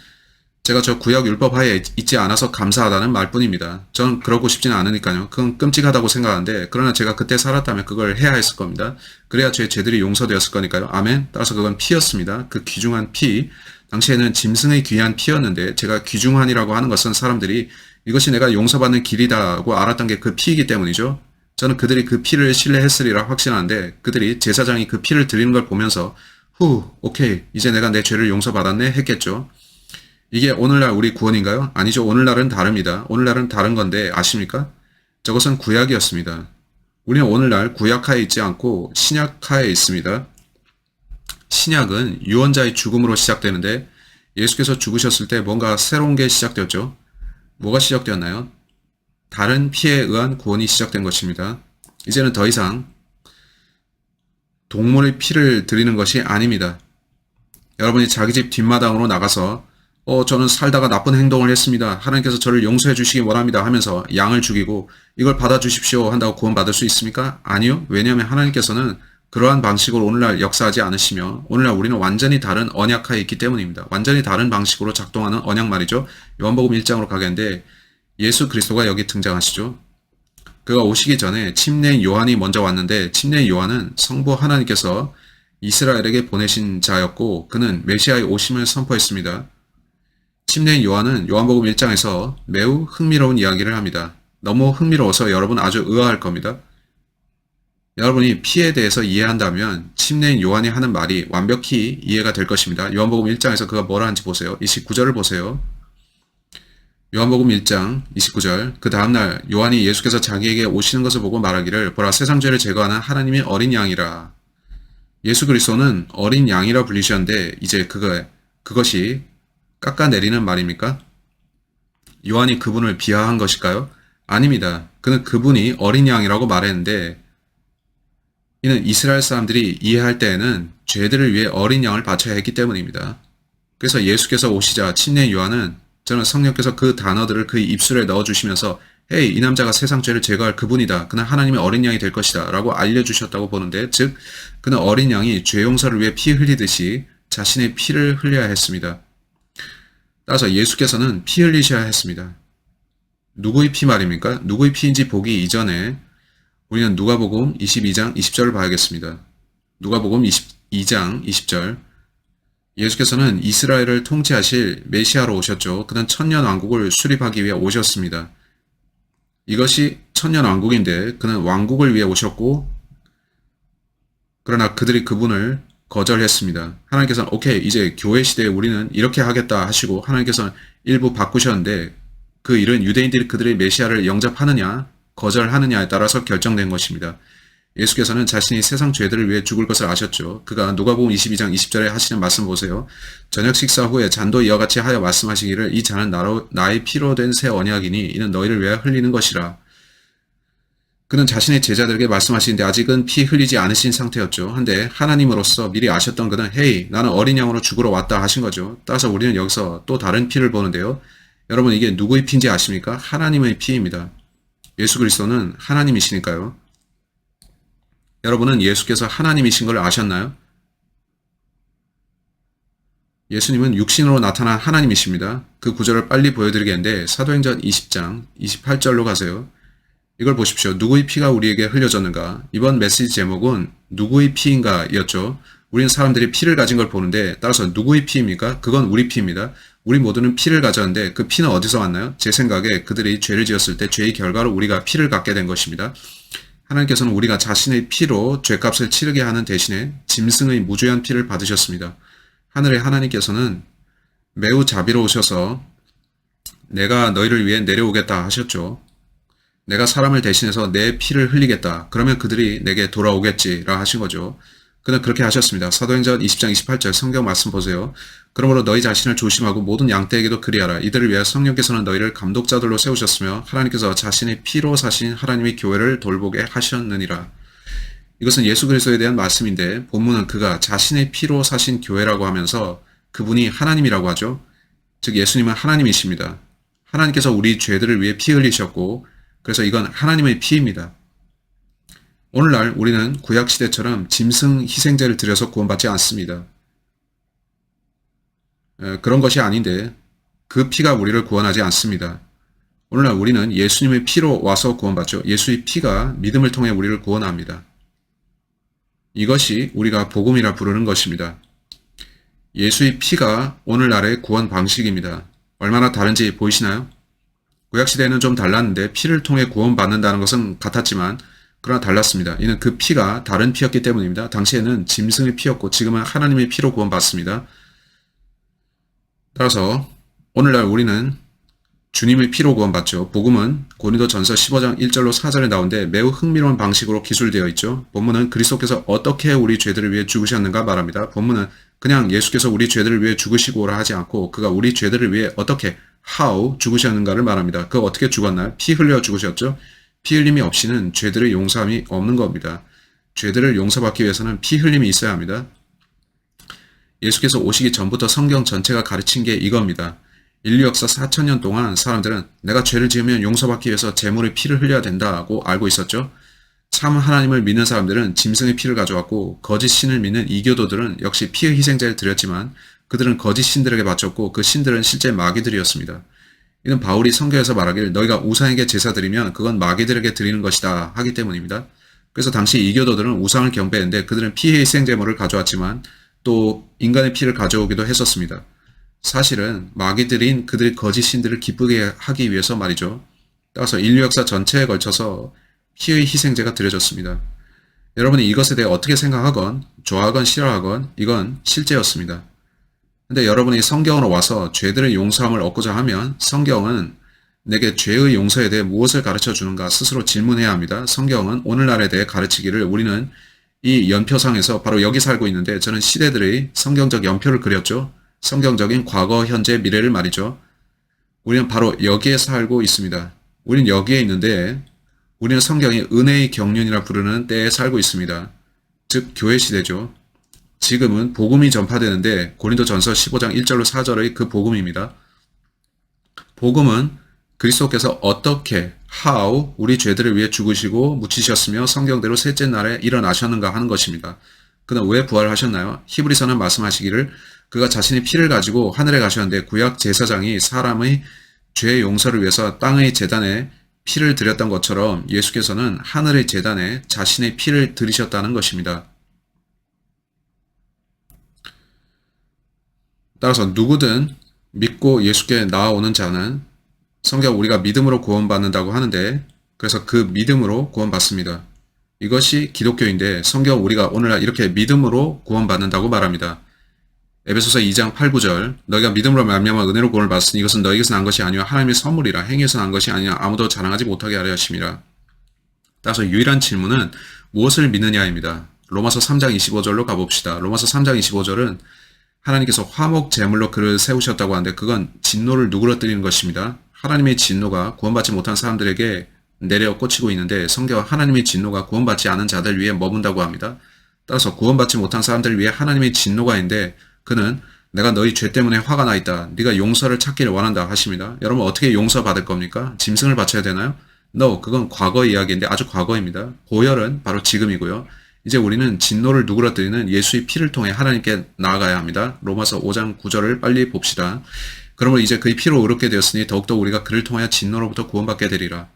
S1: 제가 저 구약 율법 하에 있지 않아서 감사하다는 말뿐입니다. 전 그러고 싶지는 않으니까요. 그건 끔찍하다고 생각하는데 그러나 제가 그때 살았다면 그걸 해야 했을 겁니다. 그래야 제 죄들이 용서되었을 거니까요. 아멘. 따라서 그건 피였습니다. 그 귀중한 피. 당시에는 짐승의 귀한 피였는데 제가 귀중한이라고 하는 것은 사람들이 이것이 내가 용서받는 길이다고 알았던 게 그 피이기 때문이죠. 저는 그들이 그 피를 신뢰했으리라 확신하는데 그들이 제사장이 그 피를 드리는 걸 보면서 오케이, 이제 내가 내 죄를 용서받았네 했겠죠. 이게 오늘날 우리 구원인가요? 아니죠. 오늘날은 다릅니다. 오늘날은 다른 건데 아십니까? 저것은 구약이었습니다. 우리는 오늘날 구약하에 있지 않고 신약하에 있습니다. 신약은 유언자의 죽음으로 시작되는데 예수께서 죽으셨을 때 뭔가 새로운 게 시작되었죠. 뭐가 시작되었나요? 다른 피에 의한 구원이 시작된 것입니다. 이제는 더 이상 동물의 피를 드리는 것이 아닙니다. 여러분이 자기 집 뒷마당으로 나가서 저는 살다가 나쁜 행동을 했습니다. 하나님께서 저를 용서해 주시기 원합니다 하면서 양을 죽이고 이걸 받아주십시오 한다고 구원받을 수 있습니까? 아니요. 왜냐하면 하나님께서는 그러한 방식으로 오늘날 역사하지 않으시며 오늘날 우리는 완전히 다른 언약하에 있기 때문입니다. 완전히 다른 방식으로 작동하는 언약 말이죠. 요한복음 1장으로 가겠는데 예수 그리스도가 여기 등장하시죠. 그가 오시기 전에 침례인 요한이 먼저 왔는데 침례인 요한은 성부 하나님께서 이스라엘에게 보내신 자였고 그는 메시아의 오심을 선포했습니다. 침례인 요한은 요한복음 1장에서 매우 흥미로운 이야기를 합니다. 너무 흥미로워서 여러분 아주 의아할 겁니다. 여러분이 피에 대해서 이해한다면 침례인 요한이 하는 말이 완벽히 이해가 될 것입니다. 요한복음 1장에서 그가 뭐라 하는지 보세요. 29절을 보세요. 요한복음 1장 29절 그 다음날 요한이 예수께서 자기에게 오시는 것을 보고 말하기를 보라 세상 죄를 제거하는 하나님의 어린 양이라. 예수 그리스도는 어린 양이라 불리셨는데 이제 그것이 깎아내리는 말입니까? 요한이 그분을 비하한 것일까요? 아닙니다. 그는 그분이 어린 양이라고 말했는데 이는 이스라엘 사람들이 이해할 때에는 죄들을 위해 어린 양을 바쳐야 했기 때문입니다. 그래서 예수께서 오시자 침례인 요한은 저는 성령께서 그 단어들을 그의 입술에 넣어주시면서 헤이 이 남자가 세상 죄를 제거할 그분이다. 그는 하나님의 어린 양이 될 것이다. 라고 알려주셨다고 보는데 즉 그는 어린 양이 죄 용서를 위해 피 흘리듯이 자신의 피를 흘려야 했습니다. 따라서 예수께서는 피 흘리셔야 했습니다. 누구의 피 말입니까? 누구의 피인지 보기 이전에 우리는 누가복음 22장 20절을 봐야겠습니다. 누가복음 22장 20절 예수께서는 이스라엘을 통치하실 메시아로 오셨죠. 그는 천년왕국을 수립하기 위해 오셨습니다. 이것이 천년왕국인데 그는 왕국을 위해 오셨고 그러나 그들이 그분을 거절했습니다. 하나님께서는 오케이 이제 교회 시대에 우리는 이렇게 하겠다 하시고 하나님께서는 일부 바꾸셨는데 그 일은 유대인들이 그들의 메시아를 영접하느냐 거절하느냐에 따라서 결정된 것입니다. 예수께서는 자신이 세상 죄들을 위해 죽을 것을 아셨죠. 그가 누가복음 22장 20절에 하시는 말씀 보세요. 저녁 식사 후에 잔도 이와 같이 하여 말씀하시기를 이 잔은 나의 피로 된 새 언약이니 이는 너희를 위하여 흘리는 것이라. 그는 자신의 제자들에게 말씀하시는데 아직은 피 흘리지 않으신 상태였죠. 한데 하나님으로서 미리 아셨던 그는 헤이 나는 어린 양으로 죽으러 왔다 하신 거죠. 따라서 우리는 여기서 또 다른 피를 보는데요. 여러분 이게 누구의 피인지 아십니까? 하나님의 피입니다. 예수 그리스도는 하나님이시니까요. 여러분은 예수께서 하나님이신 걸 아셨나요? 예수님은 육신으로 나타난 하나님이십니다. 그 구절을 빨리 보여드리겠는데 사도행전 20장 28절로 가세요. 이걸 보십시오. 누구의 피가 우리에게 흘려졌는가? 이번 메시지 제목은 누구의 피인가 였죠. 우리는 사람들이 피를 가진 걸 보는데 따라서 누구의 피입니까? 그건 우리 피입니다. 우리 모두는 피를 가졌는데 그 피는 어디서 왔나요? 제 생각에 그들이 죄를 지었을 때 죄의 결과로 우리가 피를 갖게 된 것입니다. 하나님께서는 우리가 자신의 피로 죄값을 치르게 하는 대신에 짐승의 무죄한 피를 받으셨습니다. 하늘의 하나님께서는 매우 자비로우셔서 내가 너희를 위해 내려오겠다 하셨죠. 내가 사람을 대신해서 내 피를 흘리겠다. 그러면 그들이 내게 돌아오겠지라 하신 거죠. 그는 그렇게 하셨습니다. 사도행전 20장 28절 성경 말씀 보세요. 그러므로 너희 자신을 조심하고 모든 양떼에게도 그리하라. 이들을 위하여 성령께서는 너희를 감독자들로 세우셨으며 하나님께서 자신의 피로 사신 하나님의 교회를 돌보게 하셨느니라. 이것은 예수 그리스도에 대한 말씀인데 본문은 그가 자신의 피로 사신 교회라고 하면서 그분이 하나님이라고 하죠. 즉 예수님은 하나님이십니다. 하나님께서 우리 죄들을 위해 피 흘리셨고 그래서 이건 하나님의 피입니다. 오늘날 우리는 구약시대처럼 짐승 희생제를 드려서 구원받지 않습니다. 그런 것이 아닌데 그 피가 우리를 구원하지 않습니다. 오늘날 우리는 예수님의 피로 와서 구원받죠. 예수의 피가 믿음을 통해 우리를 구원합니다. 이것이 우리가 복음이라 부르는 것입니다. 예수의 피가 오늘날의 구원 방식입니다. 얼마나 다른지 보이시나요? 구약시대에는 좀 달랐는데 피를 통해 구원받는다는 것은 같았지만 그러나 달랐습니다. 이는 그 피가 다른 피였기 때문입니다. 당시에는 짐승의 피였고 지금은 하나님의 피로 구원받습니다. 따라서 오늘날 우리는 주님의 피로 구원받죠. 복음은 고린도전서 15장 1절로 4절에 나오는데 매우 흥미로운 방식으로 기술되어 있죠. 본문은 그리스도께서 어떻게 우리 죄들을 위해 죽으셨는가 말합니다. 본문은 그냥 예수께서 우리 죄들을 위해 죽으시고 오라 하지 않고 그가 우리 죄들을 위해 어떻게 how 죽으셨는가를 말합니다. 그 어떻게 죽었나요? 피 흘려 죽으셨죠. 피 흘림이 없이는 죄들의 용서함이 없는 겁니다. 죄들을 용서받기 위해서는 피 흘림이 있어야 합니다. 예수께서 오시기 전부터 성경 전체가 가르친 게 이겁니다. 인류 역사 4,000년 동안 사람들은 내가 죄를 지으면 용서받기 위해서 제물의 피를 흘려야 된다고 알고 있었죠. 참 하나님을 믿는 사람들은 짐승의 피를 가져왔고 거짓 신을 믿는 이교도들은 역시 피의 희생자를 드렸지만 그들은 거짓 신들에게 바쳤고 그 신들은 실제 마귀들이었습니다. 이는 바울이 성경에서 말하길 너희가 우상에게 제사 드리면 그건 마귀들에게 드리는 것이다 하기 때문입니다. 그래서 당시 이교도들은 우상을 경배했는데 그들은 피의 희생제물을 가져왔지만 또 인간의 피를 가져오기도 했었습니다. 사실은 마귀들인 그들의 거짓 신들을 기쁘게 하기 위해서 말이죠. 따라서 인류 역사 전체에 걸쳐서 피의 희생제가 드려졌습니다. 여러분이 이것에 대해 어떻게 생각하건 좋아하건 싫어하건 이건 실제였습니다. 근데 여러분이 성경으로 와서 죄들의 용서함을 얻고자 하면 성경은 내게 죄의 용서에 대해 무엇을 가르쳐 주는가 스스로 질문해야 합니다. 성경은 오늘날에 대해 가르치기를 우리는 이 연표상에서 바로 여기 살고 있는데 저는 시대들의 성경적 연표를 그렸죠. 성경적인 과거, 현재, 미래를 말이죠. 우리는 바로 여기에 살고 있습니다. 우리는 여기에 있는데 우리는 성경이 은혜의 경륜이라 부르는 때에 살고 있습니다. 즉 교회 시대죠. 지금은 복음이 전파되는데 고린도전서 15장 1절로 4절의 그 복음입니다. 복음은 그리스도께서 어떻게 how 우리 죄들을 위해 죽으시고 묻히셨으며 성경대로 셋째 날에 일어나셨는가 하는 것입니다. 그는 왜 부활하셨나요? 히브리서는 말씀하시기를 그가 자신의 피를 가지고 하늘에 가셨는데 구약 제사장이 사람의 죄 용서를 위해서 땅의 제단에 피를 드렸던 것처럼 예수께서는 하늘의 제단에 자신의 피를 드리셨다는 것입니다. 따라서 누구든 믿고 예수께 나아오는 자는 성경 우리가 믿음으로 구원받는다고 하는데 그래서 그 믿음으로 구원받습니다. 이것이 기독교인데 성경 우리가 오늘날 이렇게 믿음으로 구원받는다고 말합니다. 에베소서 2장 8, 9절 너희가 믿음으로 말미암아 은혜로 구원을 받았으니 이것은 너희에게서 난 것이 아니요 하나님의 선물이라 행위에서 난 것이 아니라 아무도 자랑하지 못하게 하려 하심이라. 따라서 유일한 질문은 무엇을 믿느냐입니다. 로마서 3장 25절로 가봅시다. 로마서 3장 25절은 하나님께서 화목 제물로 그를 세우셨다고 하는데 그건 진노를 누그러뜨리는 것입니다. 하나님의 진노가 구원받지 못한 사람들에게 내려 꽂히고 있는데 성경은 하나님의 진노가 구원받지 않은 자들 위에 머문다고 합니다. 따라서 구원받지 못한 사람들 위에 하나님의 진노가 있는데 그는 내가 너희 죄 때문에 화가 나 있다. 네가 용서를 찾기를 원한다 하십니다. 여러분 어떻게 용서받을 겁니까? 짐승을 바쳐야 되나요? No, 그건 과거 이야기인데 아주 과거입니다. 고열은 바로 지금이고요. 이제 우리는 진노를 누그러뜨리는 예수의 피를 통해 하나님께 나아가야 합니다. 로마서 5장 9절을 빨리 봅시다. 그러므로 이제 그의 피로 의롭게 되었으니 더욱더 우리가 그를 통하여 진노로부터 구원받게 되리라.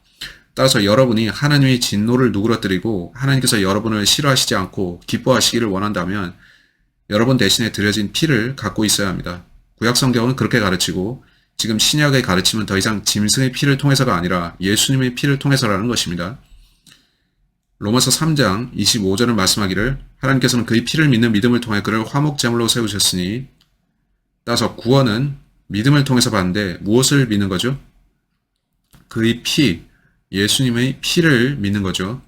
S1: 따라서 여러분이 하나님의 진노를 누그러뜨리고 하나님께서 여러분을 싫어하시지 않고 기뻐하시기를 원한다면 여러분 대신에 드려진 피를 갖고 있어야 합니다. 구약 성경은 그렇게 가르치고 지금 신약의 가르침은 더 이상 짐승의 피를 통해서가 아니라 예수님의 피를 통해서라는 것입니다. 로마서 3장 25절을 말씀하기를 하나님께서는 그의 피를 믿는 믿음을 통해 그를 화목제물로 세우셨으니 따라서 구원은 믿음을 통해서 받는데 무엇을 믿는 거죠? 그의 피, 예수님의 피를 믿는 거죠.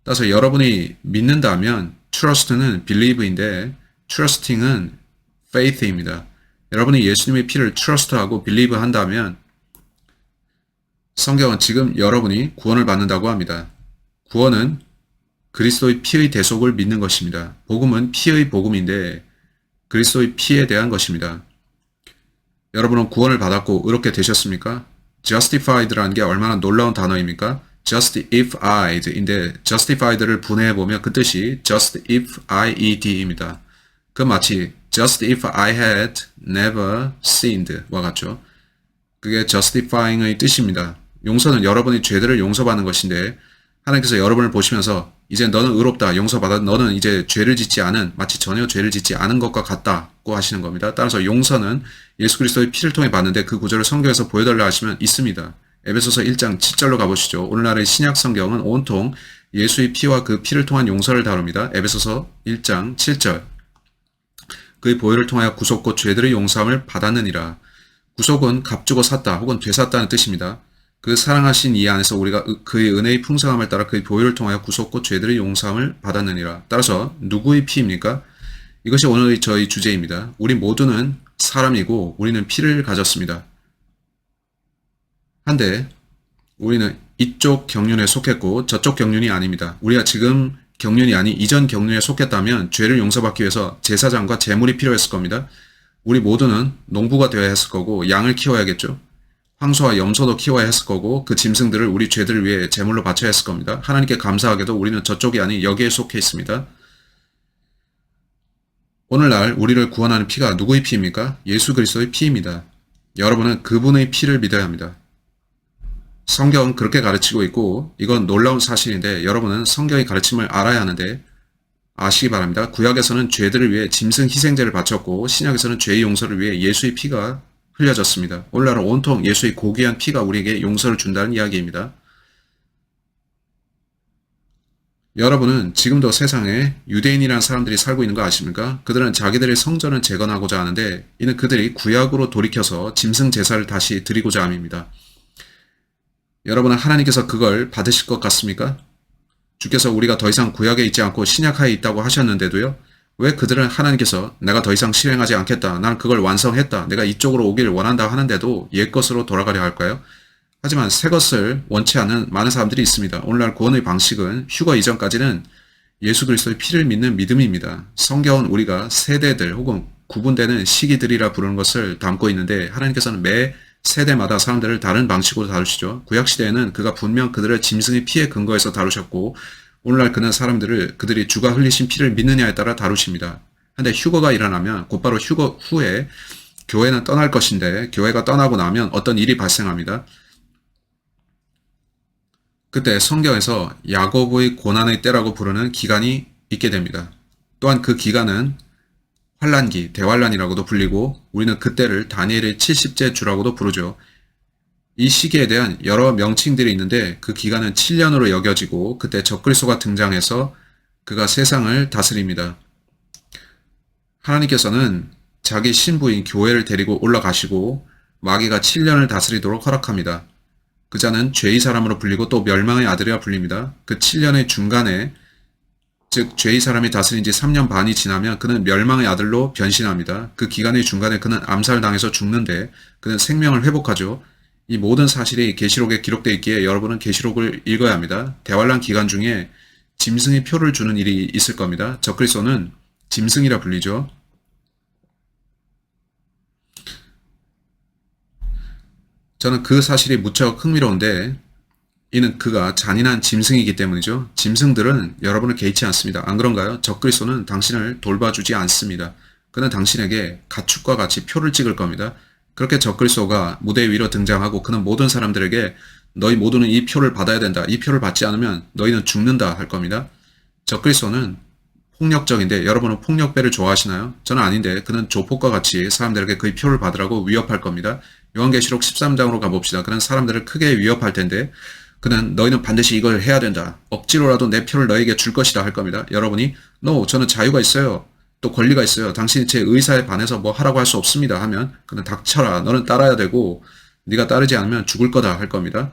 S1: 따라서 여러분이 믿는다면 trust는 believe인데 trusting은 faith입니다. 여러분이 예수님의 피를 trust하고 believe 한다면 성경은 지금 여러분이 구원을 받는다고 합니다. 구원은 그리스도의 피의 대속을 믿는 것입니다. 복음은 피의 복음인데 그리스도의 피에 대한 것입니다. 여러분은 구원을 받았고 의롭게 되셨습니까? justified라는 게 얼마나 놀라운 단어입니까? justified인데 justified를 분해해보면 그 뜻이 justified입니다. 그 마치 just if I had never sinned 와 같죠. 그게 justifying의 뜻입니다. 용서는 여러분이 죄들을 용서받는 것인데 하나님께서 여러분을 보시면서 이제 너는 의롭다, 용서받아, 너는 이제 죄를 짓지 않은, 마치 전혀 죄를 짓지 않은 것과 같다고 하시는 겁니다. 따라서 용서는 예수 그리스도의 피를 통해 받는데 그 구절을 성경에서 보여달라 하시면 있습니다. 에베소서 1장 7절로 가보시죠. 오늘날의 신약 성경은 온통 예수의 피와 그 피를 통한 용서를 다룹니다. 에베소서 1장 7절. 그의 보혈을 통하여 구속 곧 죄들의 용서함을 받았느니라. 구속은 값주고 샀다 혹은 되샀다는 뜻입니다. 그 사랑하신 이 안에서 우리가 그의 은혜의 풍성함을 따라 그의 보혈을 통하여 구속 곧 죄들의 용서함을 받았느니라. 따라서 누구의 피입니까? 이것이 오늘의 저희 주제입니다. 우리 모두는 사람이고 우리는 피를 가졌습니다. 한데 우리는 이쪽 경륜에 속했고 저쪽 경륜이 아닙니다. 우리가 지금 경륜이 아닌 이전 경륜에 속했다면 죄를 용서받기 위해서 제사장과 제물이 필요했을 겁니다. 우리 모두는 농부가 되어야 했을 거고 양을 키워야겠죠. 황소와 염소도 키워야 했을 거고 그 짐승들을 우리 죄들을 위해 제물로 바쳐야 했을 겁니다. 하나님께 감사하게도 우리는 저쪽이 아닌 여기에 속해 있습니다. 오늘날 우리를 구원하는 피가 누구의 피입니까? 예수 그리스도의 피입니다. 여러분은 그분의 피를 믿어야 합니다. 성경은 그렇게 가르치고 있고 이건 놀라운 사실인데 여러분은 성경의 가르침을 알아야 하는데 아시기 바랍니다. 구약에서는 죄들을 위해 짐승 희생제를 바쳤고 신약에서는 죄의 용서를 위해 예수의 피가 흘려졌습니다. 오늘날은 온통 예수의 고귀한 피가 우리에게 용서를 준다는 이야기입니다. 여러분은 지금도 세상에 유대인이라는 사람들이 살고 있는 거 아십니까? 그들은 자기들의 성전을 재건하고자 하는데 이는 그들이 구약으로 돌이켜서 짐승 제사를 다시 드리고자 함입니다. 여러분은 하나님께서 그걸 받으실 것 같습니까? 주께서 우리가 더 이상 구약에 있지 않고 신약하에 있다고 하셨는데도요. 왜 그들은 하나님께서 내가 더 이상 실행하지 않겠다. 난 그걸 완성했다. 내가 이쪽으로 오길 원한다 하는데도 옛것으로 돌아가려 할까요? 하지만 새것을 원치 않는 많은 사람들이 있습니다. 오늘날 구원의 방식은 휴거 이전까지는 예수 그리스도의 피를 믿는 믿음입니다. 성경은 우리가 세대들 혹은 구분되는 시기들이라 부르는 것을 담고 있는데 하나님께서는 매 세대마다 사람들을 다른 방식으로 다루시죠. 구약시대에는 그가 분명 그들을 짐승의 피에 근거해서 다루셨고 오늘날 그는 사람들을 그들이 주가 흘리신 피를 믿느냐에 따라 다루십니다. 근데 휴거가 일어나면 곧바로 휴거 후에 교회는 떠날 것인데 교회가 떠나고 나면 어떤 일이 발생합니다. 그때 성경에서 야고보의 고난의 때라고 부르는 기간이 있게 됩니다. 또한 그 기간은 환란기, 대환란이라고도 불리고 우리는 그때를 다니엘의 70째 주라고도 부르죠. 이 시기에 대한 여러 명칭들이 있는데 그 기간은 7년으로 여겨지고 그때 적그리스도가 등장해서 그가 세상을 다스립니다. 하나님께서는 자기 신부인 교회를 데리고 올라가시고 마귀가 7년을 다스리도록 허락합니다. 그 자는 죄의 사람으로 불리고 또 멸망의 아들이라 불립니다. 그 7년의 중간에 즉 죄의 사람이 다스린 지 3년 반이 지나면 그는 멸망의 아들로 변신합니다. 그 기간의 중간에 그는 암살당해서 죽는데 그는 생명을 회복하죠. 이 모든 사실이 계시록에 기록되어 있기에 여러분은 계시록을 읽어야 합니다. 대환란 기간 중에 짐승의 표를 주는 일이 있을 겁니다. 적그리스도는 짐승이라 불리죠. 저는 그 사실이 무척 흥미로운데 이는 그가 잔인한 짐승이기 때문이죠. 짐승들은 여러분을 개의치 않습니다. 안 그런가요? 적그리스도는 당신을 돌봐주지 않습니다. 그는 당신에게 가축과 같이 표를 찍을 겁니다. 그렇게 적그리스도가 무대 위로 등장하고 그는 모든 사람들에게 너희 모두는 이 표를 받아야 된다. 이 표를 받지 않으면 너희는 죽는다 할 겁니다. 적그리스도는 폭력적인데 여러분은 폭력배를 좋아하시나요? 저는 아닌데 그는 조폭과 같이 사람들에게 그의 표를 받으라고 위협할 겁니다. 요한계시록 13장으로 가봅시다. 그는 사람들을 크게 위협할 텐데 그는 너희는 반드시 이걸 해야 된다. 억지로라도 내 표를 너에게 줄 것이다 할 겁니다. 여러분이 No, 저는 자유가 있어요. 또 권리가 있어요. 당신이 제 의사에 반해서 뭐 하라고 할 수 없습니다 하면 그는 닥쳐라. 너는 따라야 되고 네가 따르지 않으면 죽을 거다 할 겁니다.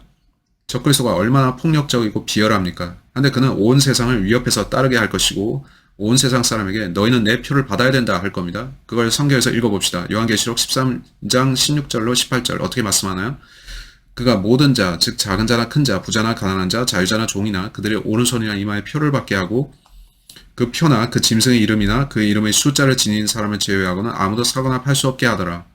S1: 적그리스도가 얼마나 폭력적이고 비열합니까? 근데 그는 온 세상을 위협해서 따르게 할 것이고 온 세상 사람에게 너희는 내 표를 받아야 된다 할 겁니다. 그걸 성경에서 읽어봅시다. 요한계시록 13장 16절로 18절 어떻게 말씀하나요? 그가 모든 자, 즉 작은 자나 큰 자, 부자나 가난한 자, 자유자나 종이나 그들의 오른손이나 이마에 표를 받게 하고 그 표나 그 짐승의 이름이나 그 이름의 숫자를 지닌 사람을 제외하고는 아무도 사거나 팔 수 없게 하더라.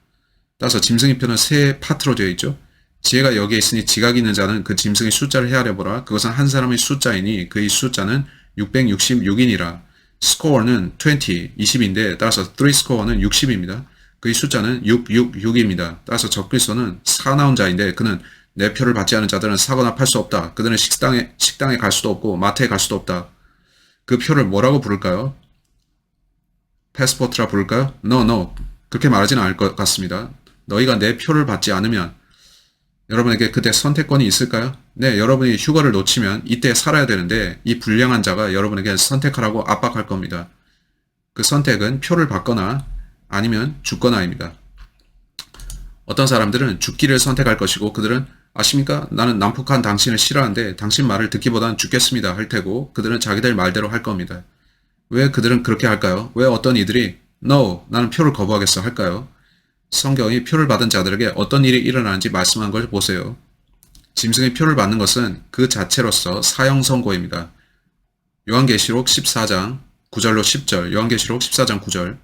S1: 따라서 짐승의 표는 세 파트로 되어 있죠. 지혜가 여기에 있으니 지각이 있는 자는 그 짐승의 숫자를 헤아려 보라. 그것은 한 사람의 숫자이니 그의 숫자는 666이니라. score는 20, 20인데 따라서 3 score는 60입니다. 그의 숫자는 666입니다. 따라서 적그리스도는 사나운 자인데 그는 내 표를 받지 않은 자들은 사거나 팔 수 없다. 그들은 식당에 갈 수도 없고 마트에 갈 수도 없다. 그 표를 뭐라고 부를까요? 패스포트라 부를까요? No. 그렇게 말하지는 않을 것 같습니다. 너희가 내 표를 받지 않으면 여러분에게 그때 선택권이 있을까요? 네, 여러분이 휴가를 놓치면 이때 살아야 되는데 이 불량한 자가 여러분에게 선택하라고 압박할 겁니다. 그 선택은 표를 받거나 아니면 죽거나입니다. 어떤 사람들은 죽기를 선택할 것이고 그들은 아십니까? 나는 난폭한 당신을 싫어하는데 당신 말을 듣기보단 죽겠습니다 할 테고 그들은 자기들 말대로 할 겁니다. 왜 그들은 그렇게 할까요? 왜 어떤 이들이 No, 나는 표를 거부하겠어 할까요? 성경이 표를 받은 자들에게 어떤 일이 일어나는지 말씀한 걸 보세요. 짐승의 표를 받는 것은 그 자체로서 사형 선고입니다. 요한계시록 14장 9절로 10절, 요한계시록 14장 9절.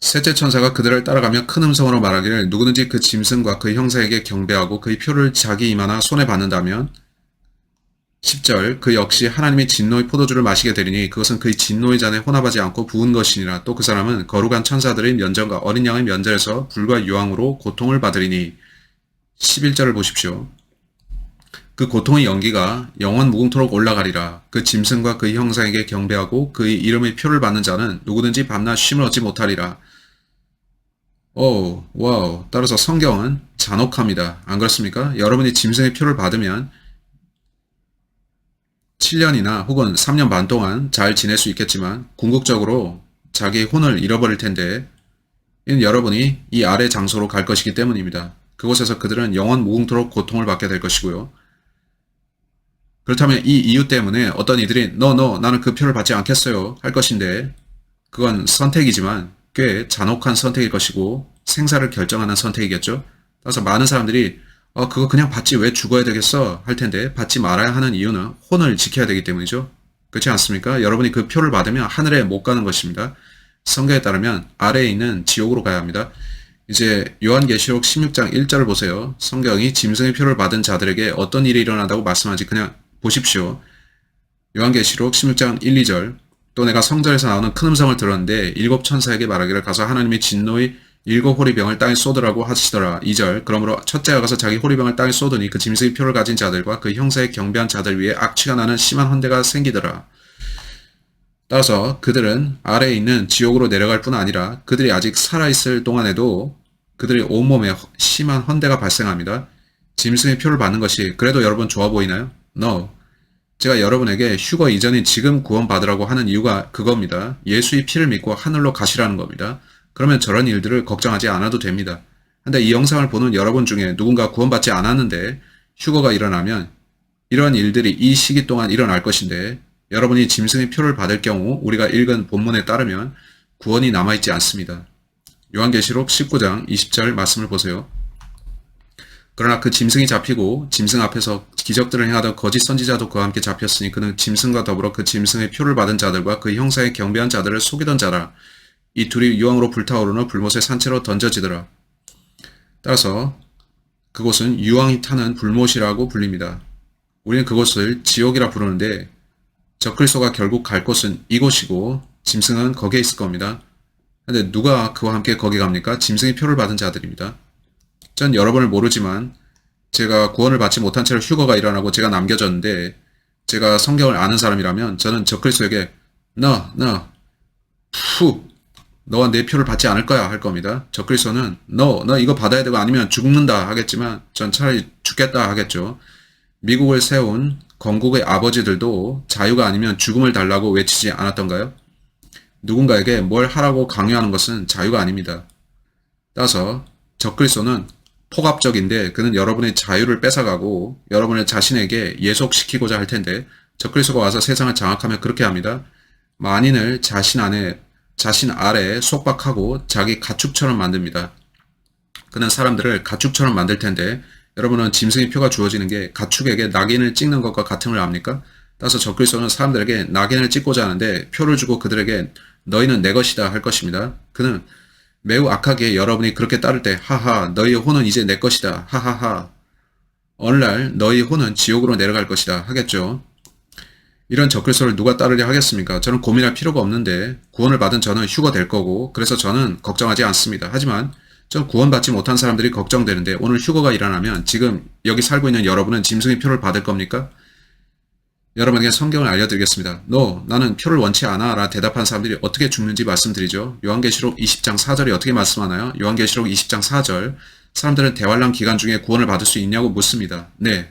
S1: 셋째 천사가 그들을 따라가며 큰 음성으로 말하기를 누구든지 그 짐승과 그 형사에게 경배하고 그의 표를 자기 이마나 손에 받는다면 10절 그 역시 하나님의 진노의 포도주를 마시게 되리니 그것은 그의 진노의 잔에 혼합하지 않고 부은 것이니라. 또 그 사람은 거룩한 천사들의 면전과 어린 양의 면전에서 불과 유황으로 고통을 받으리니 11절을 보십시오. 그 고통의 연기가 영원 무궁토록 올라가리라. 그 짐승과 그의 형상에게 경배하고 그의 이름의 표를 받는 자는 누구든지 밤낮 쉼을 얻지 못하리라. 오, 와우. 따라서 성경은 잔혹합니다. 안 그렇습니까? 여러분이 짐승의 표를 받으면 7년이나 혹은 3년 반 동안 잘 지낼 수 있겠지만 궁극적으로 자기의 혼을 잃어버릴 텐데 이는 여러분이 이 아래 장소로 갈 것이기 때문입니다. 그곳에서 그들은 영원 무궁토록 고통을 받게 될 것이고요. 그렇다면 이 이유 때문에 어떤 이들이 No, 나는 그 표를 받지 않겠어요 할 것인데 그건 선택이지만 꽤 잔혹한 선택일 것이고 생사를 결정하는 선택이겠죠. 따라서 많은 사람들이 그거 그냥 받지 왜 죽어야 되겠어 할 텐데 받지 말아야 하는 이유는 혼을 지켜야 되기 때문이죠. 그렇지 않습니까? 여러분이 그 표를 받으면 하늘에 못 가는 것입니다. 성경에 따르면 아래에 있는 지옥으로 가야 합니다. 이제 요한계시록 16장 1절을 보세요. 성경이 짐승의 표를 받은 자들에게 어떤 일이 일어난다고 말씀하지 그냥 보십시오. 요한계시록 16장 1, 2절 또 내가 성전에서 나오는 큰 음성을 들었는데 일곱 천사에게 말하기를 가서 하나님의 진노의 일곱 호리병을 땅에 쏟으라고 하시더라. 2절 그러므로 첫째가 가서 자기 호리병을 땅에 쏟으니 그 짐승의 표를 가진 자들과 그 형사에 경배한 자들 위에 악취가 나는 심한 헌대가 생기더라. 따라서 그들은 아래에 있는 지옥으로 내려갈 뿐 아니라 그들이 아직 살아있을 동안에도 그들의 온몸에 심한 헌대가 발생합니다. 짐승의 표를 받는 것이 그래도 여러분 좋아 보이나요? No. 제가 여러분에게 휴거 이전인 지금 구원받으라고 하는 이유가 그겁니다. 예수의 피를 믿고 하늘로 가시라는 겁니다. 그러면 저런 일들을 걱정하지 않아도 됩니다. 근데 이 영상을 보는 여러분 중에 누군가 구원받지 않았는데 휴거가 일어나면 이런 일들이 이 시기 동안 일어날 것인데 여러분이 짐승의 표를 받을 경우 우리가 읽은 본문에 따르면 구원이 남아있지 않습니다. 요한계시록 19장 20절 말씀을 보세요. 그러나 그 짐승이 잡히고 짐승 앞에서 기적들을 행하던 거짓 선지자도 그와 함께 잡혔으니 그는 짐승과 더불어 그 짐승의 표를 받은 자들과 그 형사에 경배한 자들을 속이던 자라. 이 둘이 유황으로 불타오르는 불못의 산채로 던져지더라. 따라서 그곳은 유황이 타는 불못이라고 불립니다. 우리는 그곳을 지옥이라 부르는데 적그리스도가 결국 갈 곳은 이곳이고 짐승은 거기에 있을 겁니다. 근데 누가 그와 함께 거기 갑니까? 짐승의 표를 받은 자들입니다. 전 여러분을 모르지만 제가 구원을 받지 못한 채로 휴거가 일어나고 제가 남겨졌는데 제가 성경을 아는 사람이라면 저는 적그리스도에게 너와 내 표를 받지 않을 거야 할 겁니다. 적그리스도는 너 이거 받아야 되고 아니면 죽는다 하겠지만 전 차라리 죽겠다 하겠죠. 미국을 세운 건국의 아버지들도 자유가 아니면 죽음을 달라고 외치지 않았던가요? 누군가에게 뭘 하라고 강요하는 것은 자유가 아닙니다. 따라서 적그리스도는 폭압적인데 그는 여러분의 자유를 뺏어가고 여러분의 자신에게 예속시키고자 할 텐데 적그리스도가 와서 세상을 장악하며 그렇게 합니다. 만인을 자신 아래에 속박하고 자기 가축처럼 만듭니다. 그는 사람들을 가축처럼 만들 텐데 여러분은 짐승의 표가 주어지는 게 가축에게 낙인을 찍는 것과 같은 걸 압니까? 따라서 적그리스도는 사람들에게 낙인을 찍고자 하는데 표를 주고 그들에게 너희는 내 것이다 할 것입니다. 그는 매우 악하게 여러분이 그렇게 따를 때 하하 너희의 혼은 이제 내 것이다 하하하 어느 날 너희의 혼은 지옥으로 내려갈 것이다 하겠죠. 이런 적그리스도를 누가 따르려 하겠습니까? 저는 고민할 필요가 없는데 구원을 받은 저는 휴거 될 거고 그래서 저는 걱정하지 않습니다. 하지만 전 구원받지 못한 사람들이 걱정되는데 오늘 휴거가 일어나면 지금 여기 살고 있는 여러분은 짐승의 표를 받을 겁니까? 여러분에게 성경을 알려드리겠습니다. 나는 표를 원치 않아 라 대답한 사람들이 어떻게 죽는지 말씀드리죠. 요한계시록 20장 4절이 어떻게 말씀하나요? 요한계시록 20장 4절 사람들은 대환란 기간 중에 구원을 받을 수 있냐고 묻습니다. 네,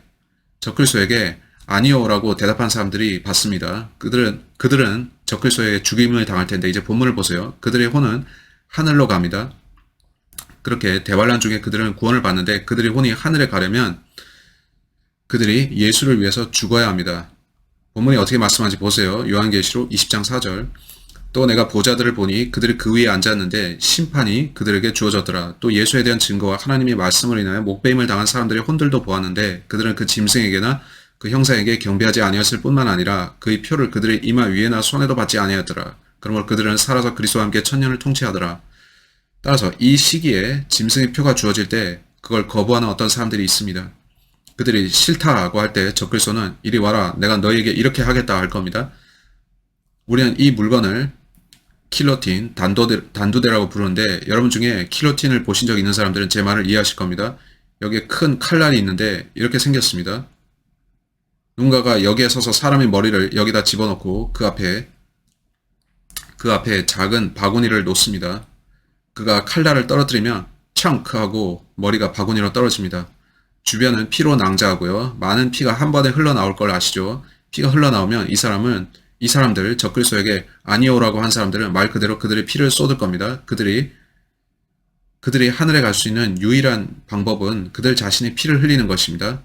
S1: 적그리스도에게 아니요 라고 대답한 사람들이 받습니다. 그들은 적그리스도에게 죽임을 당할 텐데 이제 본문을 보세요. 그들의 혼은 하늘로 갑니다. 그렇게 대환란 중에 그들은 구원을 받는데 그들의 혼이 하늘에 가려면 그들이 예수를 위해서 죽어야 합니다. 본문이 어떻게 말씀하는지 보세요. 요한계시록 20장 4절 또 내가 보좌들을 보니 그들이 그 위에 앉았는데 심판이 그들에게 주어졌더라. 또 예수에 대한 증거와 하나님의 말씀을 인하여 목배임을 당한 사람들의 혼들도 보았는데 그들은 그 짐승에게나 그 형사에게 경배하지 아니었을 뿐만 아니라 그의 표를 그들의 이마 위에나 손에도 받지 아니하였더라. 그러므로 그들은 살아서 그리스도와 함께 천년을 통치하더라. 따라서 이 시기에 짐승의 표가 주어질 때 그걸 거부하는 어떤 사람들이 있습니다. 그들이 싫다라고 할 때 적그리스도는 이리 와라 내가 너희에게 이렇게 하겠다 할 겁니다. 우리는 이 물건을 킬로틴, 단두대라고 부르는데 여러분 중에 킬로틴을 보신 적 있는 사람들은 제 말을 이해하실 겁니다. 여기에 큰 칼날이 있는데 이렇게 생겼습니다. 누군가가 여기에 서서 사람의 머리를 여기다 집어넣고 그 앞에 작은 바구니를 놓습니다. 그가 칼날을 떨어뜨리면 청크 하고 머리가 바구니로 떨어집니다. 주변은 피로 낭자하고요. 많은 피가 한 번에 흘러나올 걸 아시죠? 피가 흘러나오면 이 사람들, 적그리스도에게 아니오라고 한 사람들은 말 그대로 그들의 피를 쏟을 겁니다. 그들이 하늘에 갈 수 있는 유일한 방법은 그들 자신의 피를 흘리는 것입니다.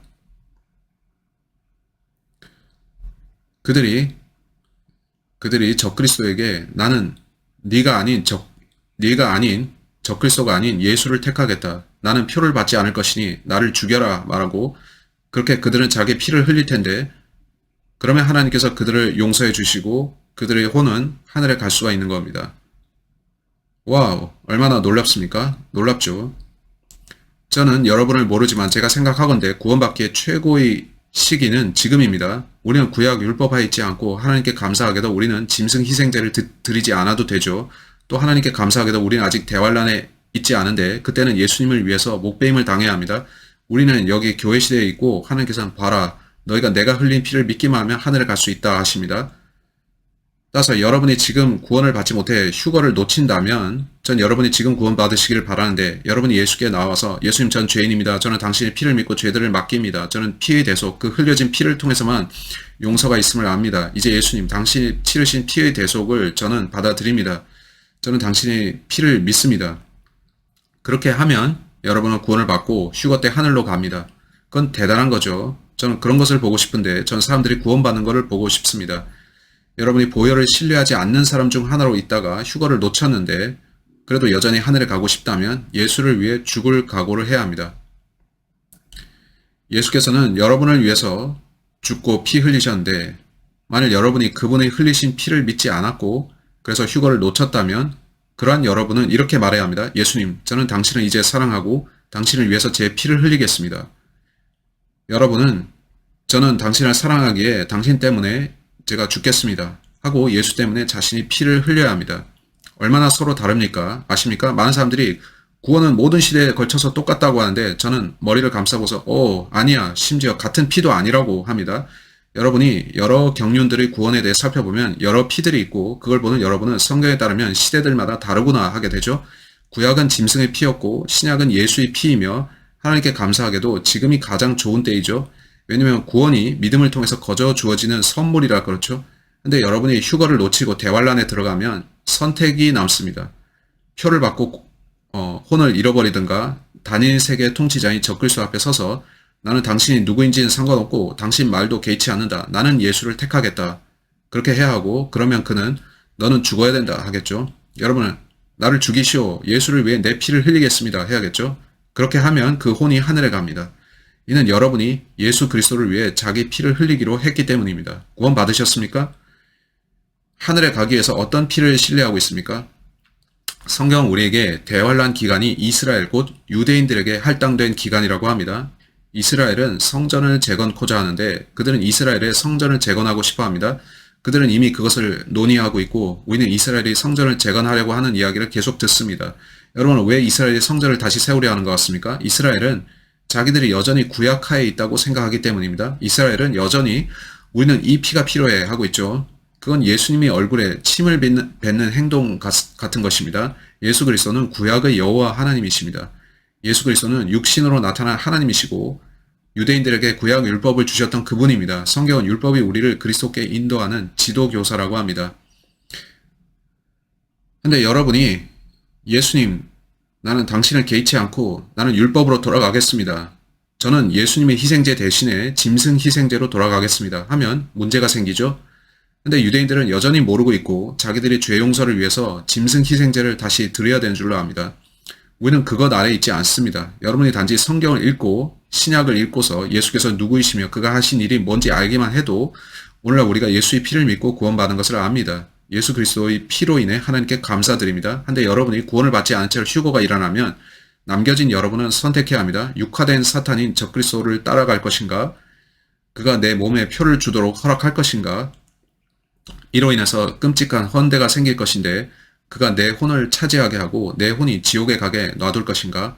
S1: 그들이 적그리스도에게 나는 네가 아닌 적그리스도가 아닌 예수를 택하겠다. 나는 표를 받지 않을 것이니 나를 죽여라 말하고 그렇게 그들은 자기 피를 흘릴 텐데 그러면 하나님께서 그들을 용서해 주시고 그들의 혼은 하늘에 갈 수가 있는 겁니다. 와우, 얼마나 놀랍습니까? 놀랍죠? 저는 여러분을 모르지만 제가 생각하건대 구원받기에 최고의 시기는 지금입니다. 우리는 구약 율법하에 있지 않고 하나님께 감사하게도 우리는 짐승 희생제를 드리지 않아도 되죠. 또 하나님께 감사하게도 우리는 아직 대환란에 있지 않은데 그때는 예수님을 위해서 목배임을 당해야 합니다. 우리는 여기 교회 시대에 있고 하나님께서는 봐라 너희가 내가 흘린 피를 믿기만 하면 하늘에 갈 수 있다 하십니다. 따라서 여러분이 지금 구원을 받지 못해 휴거를 놓친다면 전 여러분이 지금 구원 받으시기를 바라는데 여러분이 예수께 나와서 예수님 전 죄인입니다. 저는 당신의 피를 믿고 죄들을 맡깁니다. 저는 피의 대속 그 흘려진 피를 통해서만 용서가 있음을 압니다. 이제 예수님 당신이 치르신 피의 대속을 저는 받아들입니다. 저는 당신의 피를 믿습니다. 그렇게 하면 여러분은 구원을 받고 휴거 때 하늘로 갑니다. 그건 대단한 거죠. 저는 그런 것을 보고 싶은데 전 사람들이 구원받는 것을 보고 싶습니다. 여러분이 보혈을 신뢰하지 않는 사람 중 하나로 있다가 휴거를 놓쳤는데 그래도 여전히 하늘에 가고 싶다면 예수를 위해 죽을 각오를 해야 합니다. 예수께서는 여러분을 위해서 죽고 피 흘리셨는데 만일 여러분이 그분의 흘리신 피를 믿지 않았고 그래서 휴거를 놓쳤다면 그러한 여러분은 이렇게 말해야 합니다. 예수님, 저는 당신을 이제 사랑하고 당신을 위해서 제 피를 흘리겠습니다. 저는 당신을 사랑하기에 당신 때문에 제가 죽겠습니다. 하고 예수 때문에 자신이 피를 흘려야 합니다. 얼마나 서로 다릅니까? 아십니까? 많은 사람들이 구원은 모든 시대에 걸쳐서 똑같다고 하는데 저는 머리를 감싸고서 아니야. 심지어 같은 피도 아니라고 합니다. 여러분이 여러 경륜들의 구원에 대해 살펴보면 여러 피들이 있고 그걸 보는 여러분은 성경에 따르면 시대들마다 다르구나 하게 되죠. 구약은 짐승의 피였고 신약은 예수의 피이며 하나님께 감사하게도 지금이 가장 좋은 때이죠. 왜냐하면 구원이 믿음을 통해서 거저 주어지는 선물이라 그렇죠. 근데 여러분이 휴거를 놓치고 대환란에 들어가면 선택이 남습니다. 표를 받고 혼을 잃어버리든가 단일 세계 통치자인 적그리스도 앞에 서서 나는 당신이 누구인지는 상관없고 당신 말도 개의치 않는다. 나는 예수를 택하겠다. 그렇게 해야 하고 그러면 그는 너는 죽어야 된다 하겠죠. 여러분은 나를 죽이시오. 예수를 위해 내 피를 흘리겠습니다. 해야겠죠. 그렇게 하면 그 혼이 하늘에 갑니다. 이는 여러분이 예수 그리스도를 위해 자기 피를 흘리기로 했기 때문입니다. 구원 받으셨습니까? 하늘에 가기 위해서 어떤 피를 신뢰하고 있습니까? 성경은 우리에게 대환란 기간이 이스라엘 곧 유대인들에게 할당된 기간이라고 합니다. 이스라엘은 성전을 재건코자 하는데 그들은 이스라엘의 성전을 재건하고 싶어 합니다. 그들은 이미 그것을 논의하고 있고 우리는 이스라엘이 성전을 재건하려고 하는 이야기를 계속 듣습니다. 여러분, 왜 이스라엘이 성전을 다시 세우려 하는 것 같습니까? 이스라엘은 자기들이 여전히 구약하에 있다고 생각하기 때문입니다. 이스라엘은 여전히 우리는 이 피가 필요해 하고 있죠. 그건 예수님이 얼굴에 침을 뱉는 행동 같은 것입니다. 예수 그리스도는 구약의 여호와 하나님이십니다. 예수 그리스도는 육신으로 나타난 하나님이시고 유대인들에게 구약 율법을 주셨던 그분입니다. 성경은 율법이 우리를 그리스도께 인도하는 지도교사라고 합니다. 근데 여러분이 예수님, 나는 당신을 개의치 않고 나는 율법으로 돌아가겠습니다. 저는 예수님의 희생제 대신에 짐승 희생제로 돌아가겠습니다. 하면 문제가 생기죠. 근데 유대인들은 여전히 모르고 있고 자기들이 죄 용서를 위해서 짐승 희생제를 다시 드려야 되는 줄로 압니다. 우리는 그것 아래 있지 않습니다. 여러분이 단지 성경을 읽고 신약을 읽고서 예수께서 누구이시며 그가 하신 일이 뭔지 알기만 해도 오늘날 우리가 예수의 피를 믿고 구원받은 것을 압니다. 예수 그리스도의 피로 인해 하나님께 감사드립니다. 한데 여러분이 구원을 받지 않은 채로 휴거가 일어나면 남겨진 여러분은 선택해야 합니다. 육화된 사탄인 적그리스도를 따라갈 것인가? 그가 내 몸에 표를 주도록 허락할 것인가? 이로 인해서 끔찍한 헌대가 생길 것인데 그가 내 혼을 차지하게 하고 내 혼이 지옥에 가게 놔둘 것인가?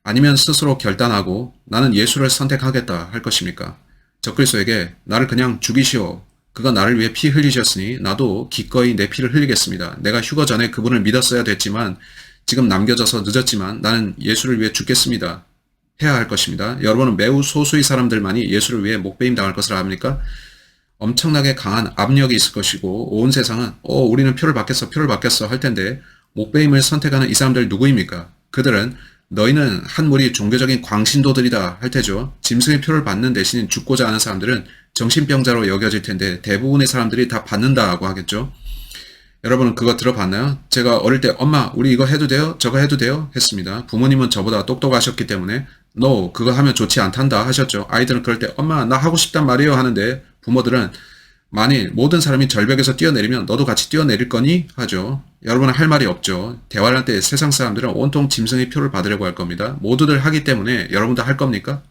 S1: 아니면 스스로 결단하고 나는 예수를 선택하겠다 할 것입니까? 적그리스도에게 나를 그냥 죽이시오. 그가 나를 위해 피 흘리셨으니 나도 기꺼이 내 피를 흘리겠습니다. 내가 휴거 전에 그분을 믿었어야 됐지만 지금 남겨져서 늦었지만 나는 예수를 위해 죽겠습니다. 해야 할 것입니다. 여러분은 매우 소수의 사람들만이 예수를 위해 목배임 당할 것을 압니까? 엄청나게 강한 압력이 있을 것이고 온 세상은 우리는 표를 받겠어 할 텐데 목배임을 선택하는 이 사람들 누구입니까? 그들은 너희는 한 무리 종교적인 광신도들이다 할 테죠. 짐승의 표를 받는 대신 죽고자 하는 사람들은 정신병자로 여겨질 텐데 대부분의 사람들이 다 받는다고 하겠죠. 여러분은 그거 들어봤나요? 제가 어릴 때 엄마 우리 이거 해도 돼요? 저거 해도 돼요? 했습니다. 부모님은 저보다 똑똑하셨기 때문에 No, 그거 하면 좋지 않단다 하셨죠. 아이들은 그럴 때 엄마 나 하고 싶단 말이에요 하는데 부모들은 만일 모든 사람이 절벽에서 뛰어내리면 너도 같이 뛰어내릴 거니? 하죠. 여러분은 할 말이 없죠. 대화를 할 때 세상 사람들은 온통 짐승의 표를 받으려고 할 겁니다. 모두들 하기 때문에 여러분도 할 겁니까?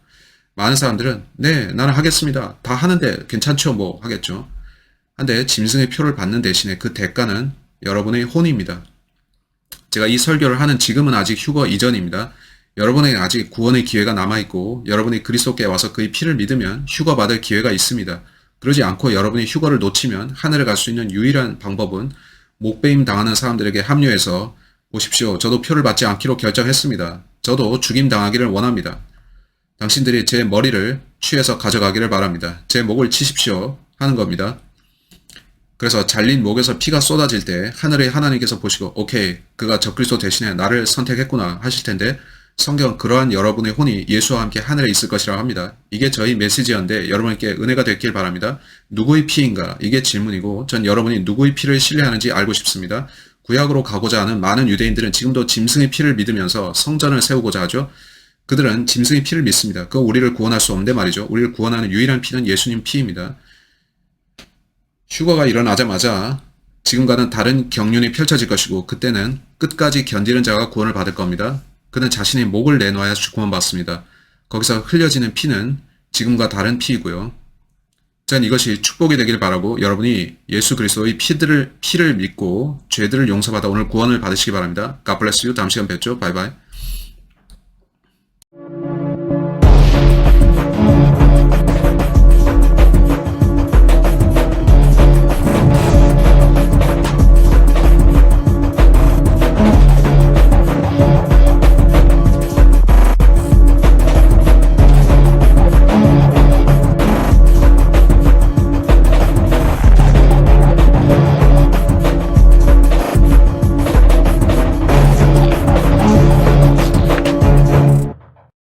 S1: 많은 사람들은 네 나는 하겠습니다. 다 하는데 괜찮죠 뭐 하겠죠. 한데 짐승의 표를 받는 대신에 그 대가는 여러분의 혼입니다. 제가 이 설교를 하는 지금은 아직 휴거 이전입니다. 여러분에게 아직 구원의 기회가 남아있고 여러분이 그리스도께 와서 그의 피를 믿으면 휴거 받을 기회가 있습니다. 그러지 않고 여러분이 휴거를 놓치면 하늘에 갈 수 있는 유일한 방법은 목배임 당하는 사람들에게 합류해서 보십시오. 저도 표를 받지 않기로 결정했습니다. 저도 죽임 당하기를 원합니다. 당신들이 제 머리를 취해서 가져가기를 바랍니다. 제 목을 치십시오 하는 겁니다. 그래서 잘린 목에서 피가 쏟아질 때 하늘의 하나님께서 보시고 오케이 그가 적그리스도 대신에 나를 선택했구나 하실 텐데 성경은 그러한 여러분의 혼이 예수와 함께 하늘에 있을 것이라고 합니다. 이게 저희 메시지였는데 여러분께 은혜가 됐길 바랍니다. 누구의 피인가? 이게 질문이고 전 여러분이 누구의 피를 신뢰하는지 알고 싶습니다. 구약으로 가고자 하는 많은 유대인들은 지금도 짐승의 피를 믿으면서 성전을 세우고자 하죠. 그들은 짐승의 피를 믿습니다. 그거 우리를 구원할 수 없는데 말이죠. 우리를 구원하는 유일한 피는 예수님 피입니다. 휴거가 일어나자마자 지금과는 다른 경륜이 펼쳐질 것이고 그때는 끝까지 견디는 자가 구원을 받을 겁니다. 그는 자신의 목을 내놓아야 구원받습니다. 거기서 흘려지는 피는 지금과 다른 피이고요. 전 이것이 축복이 되길 바라고 여러분이 예수 그리스도의 피를 믿고 죄들을 용서받아 오늘 구원을 받으시기 바랍니다. God bless you. 다음 시간 뵙죠. 바이바이.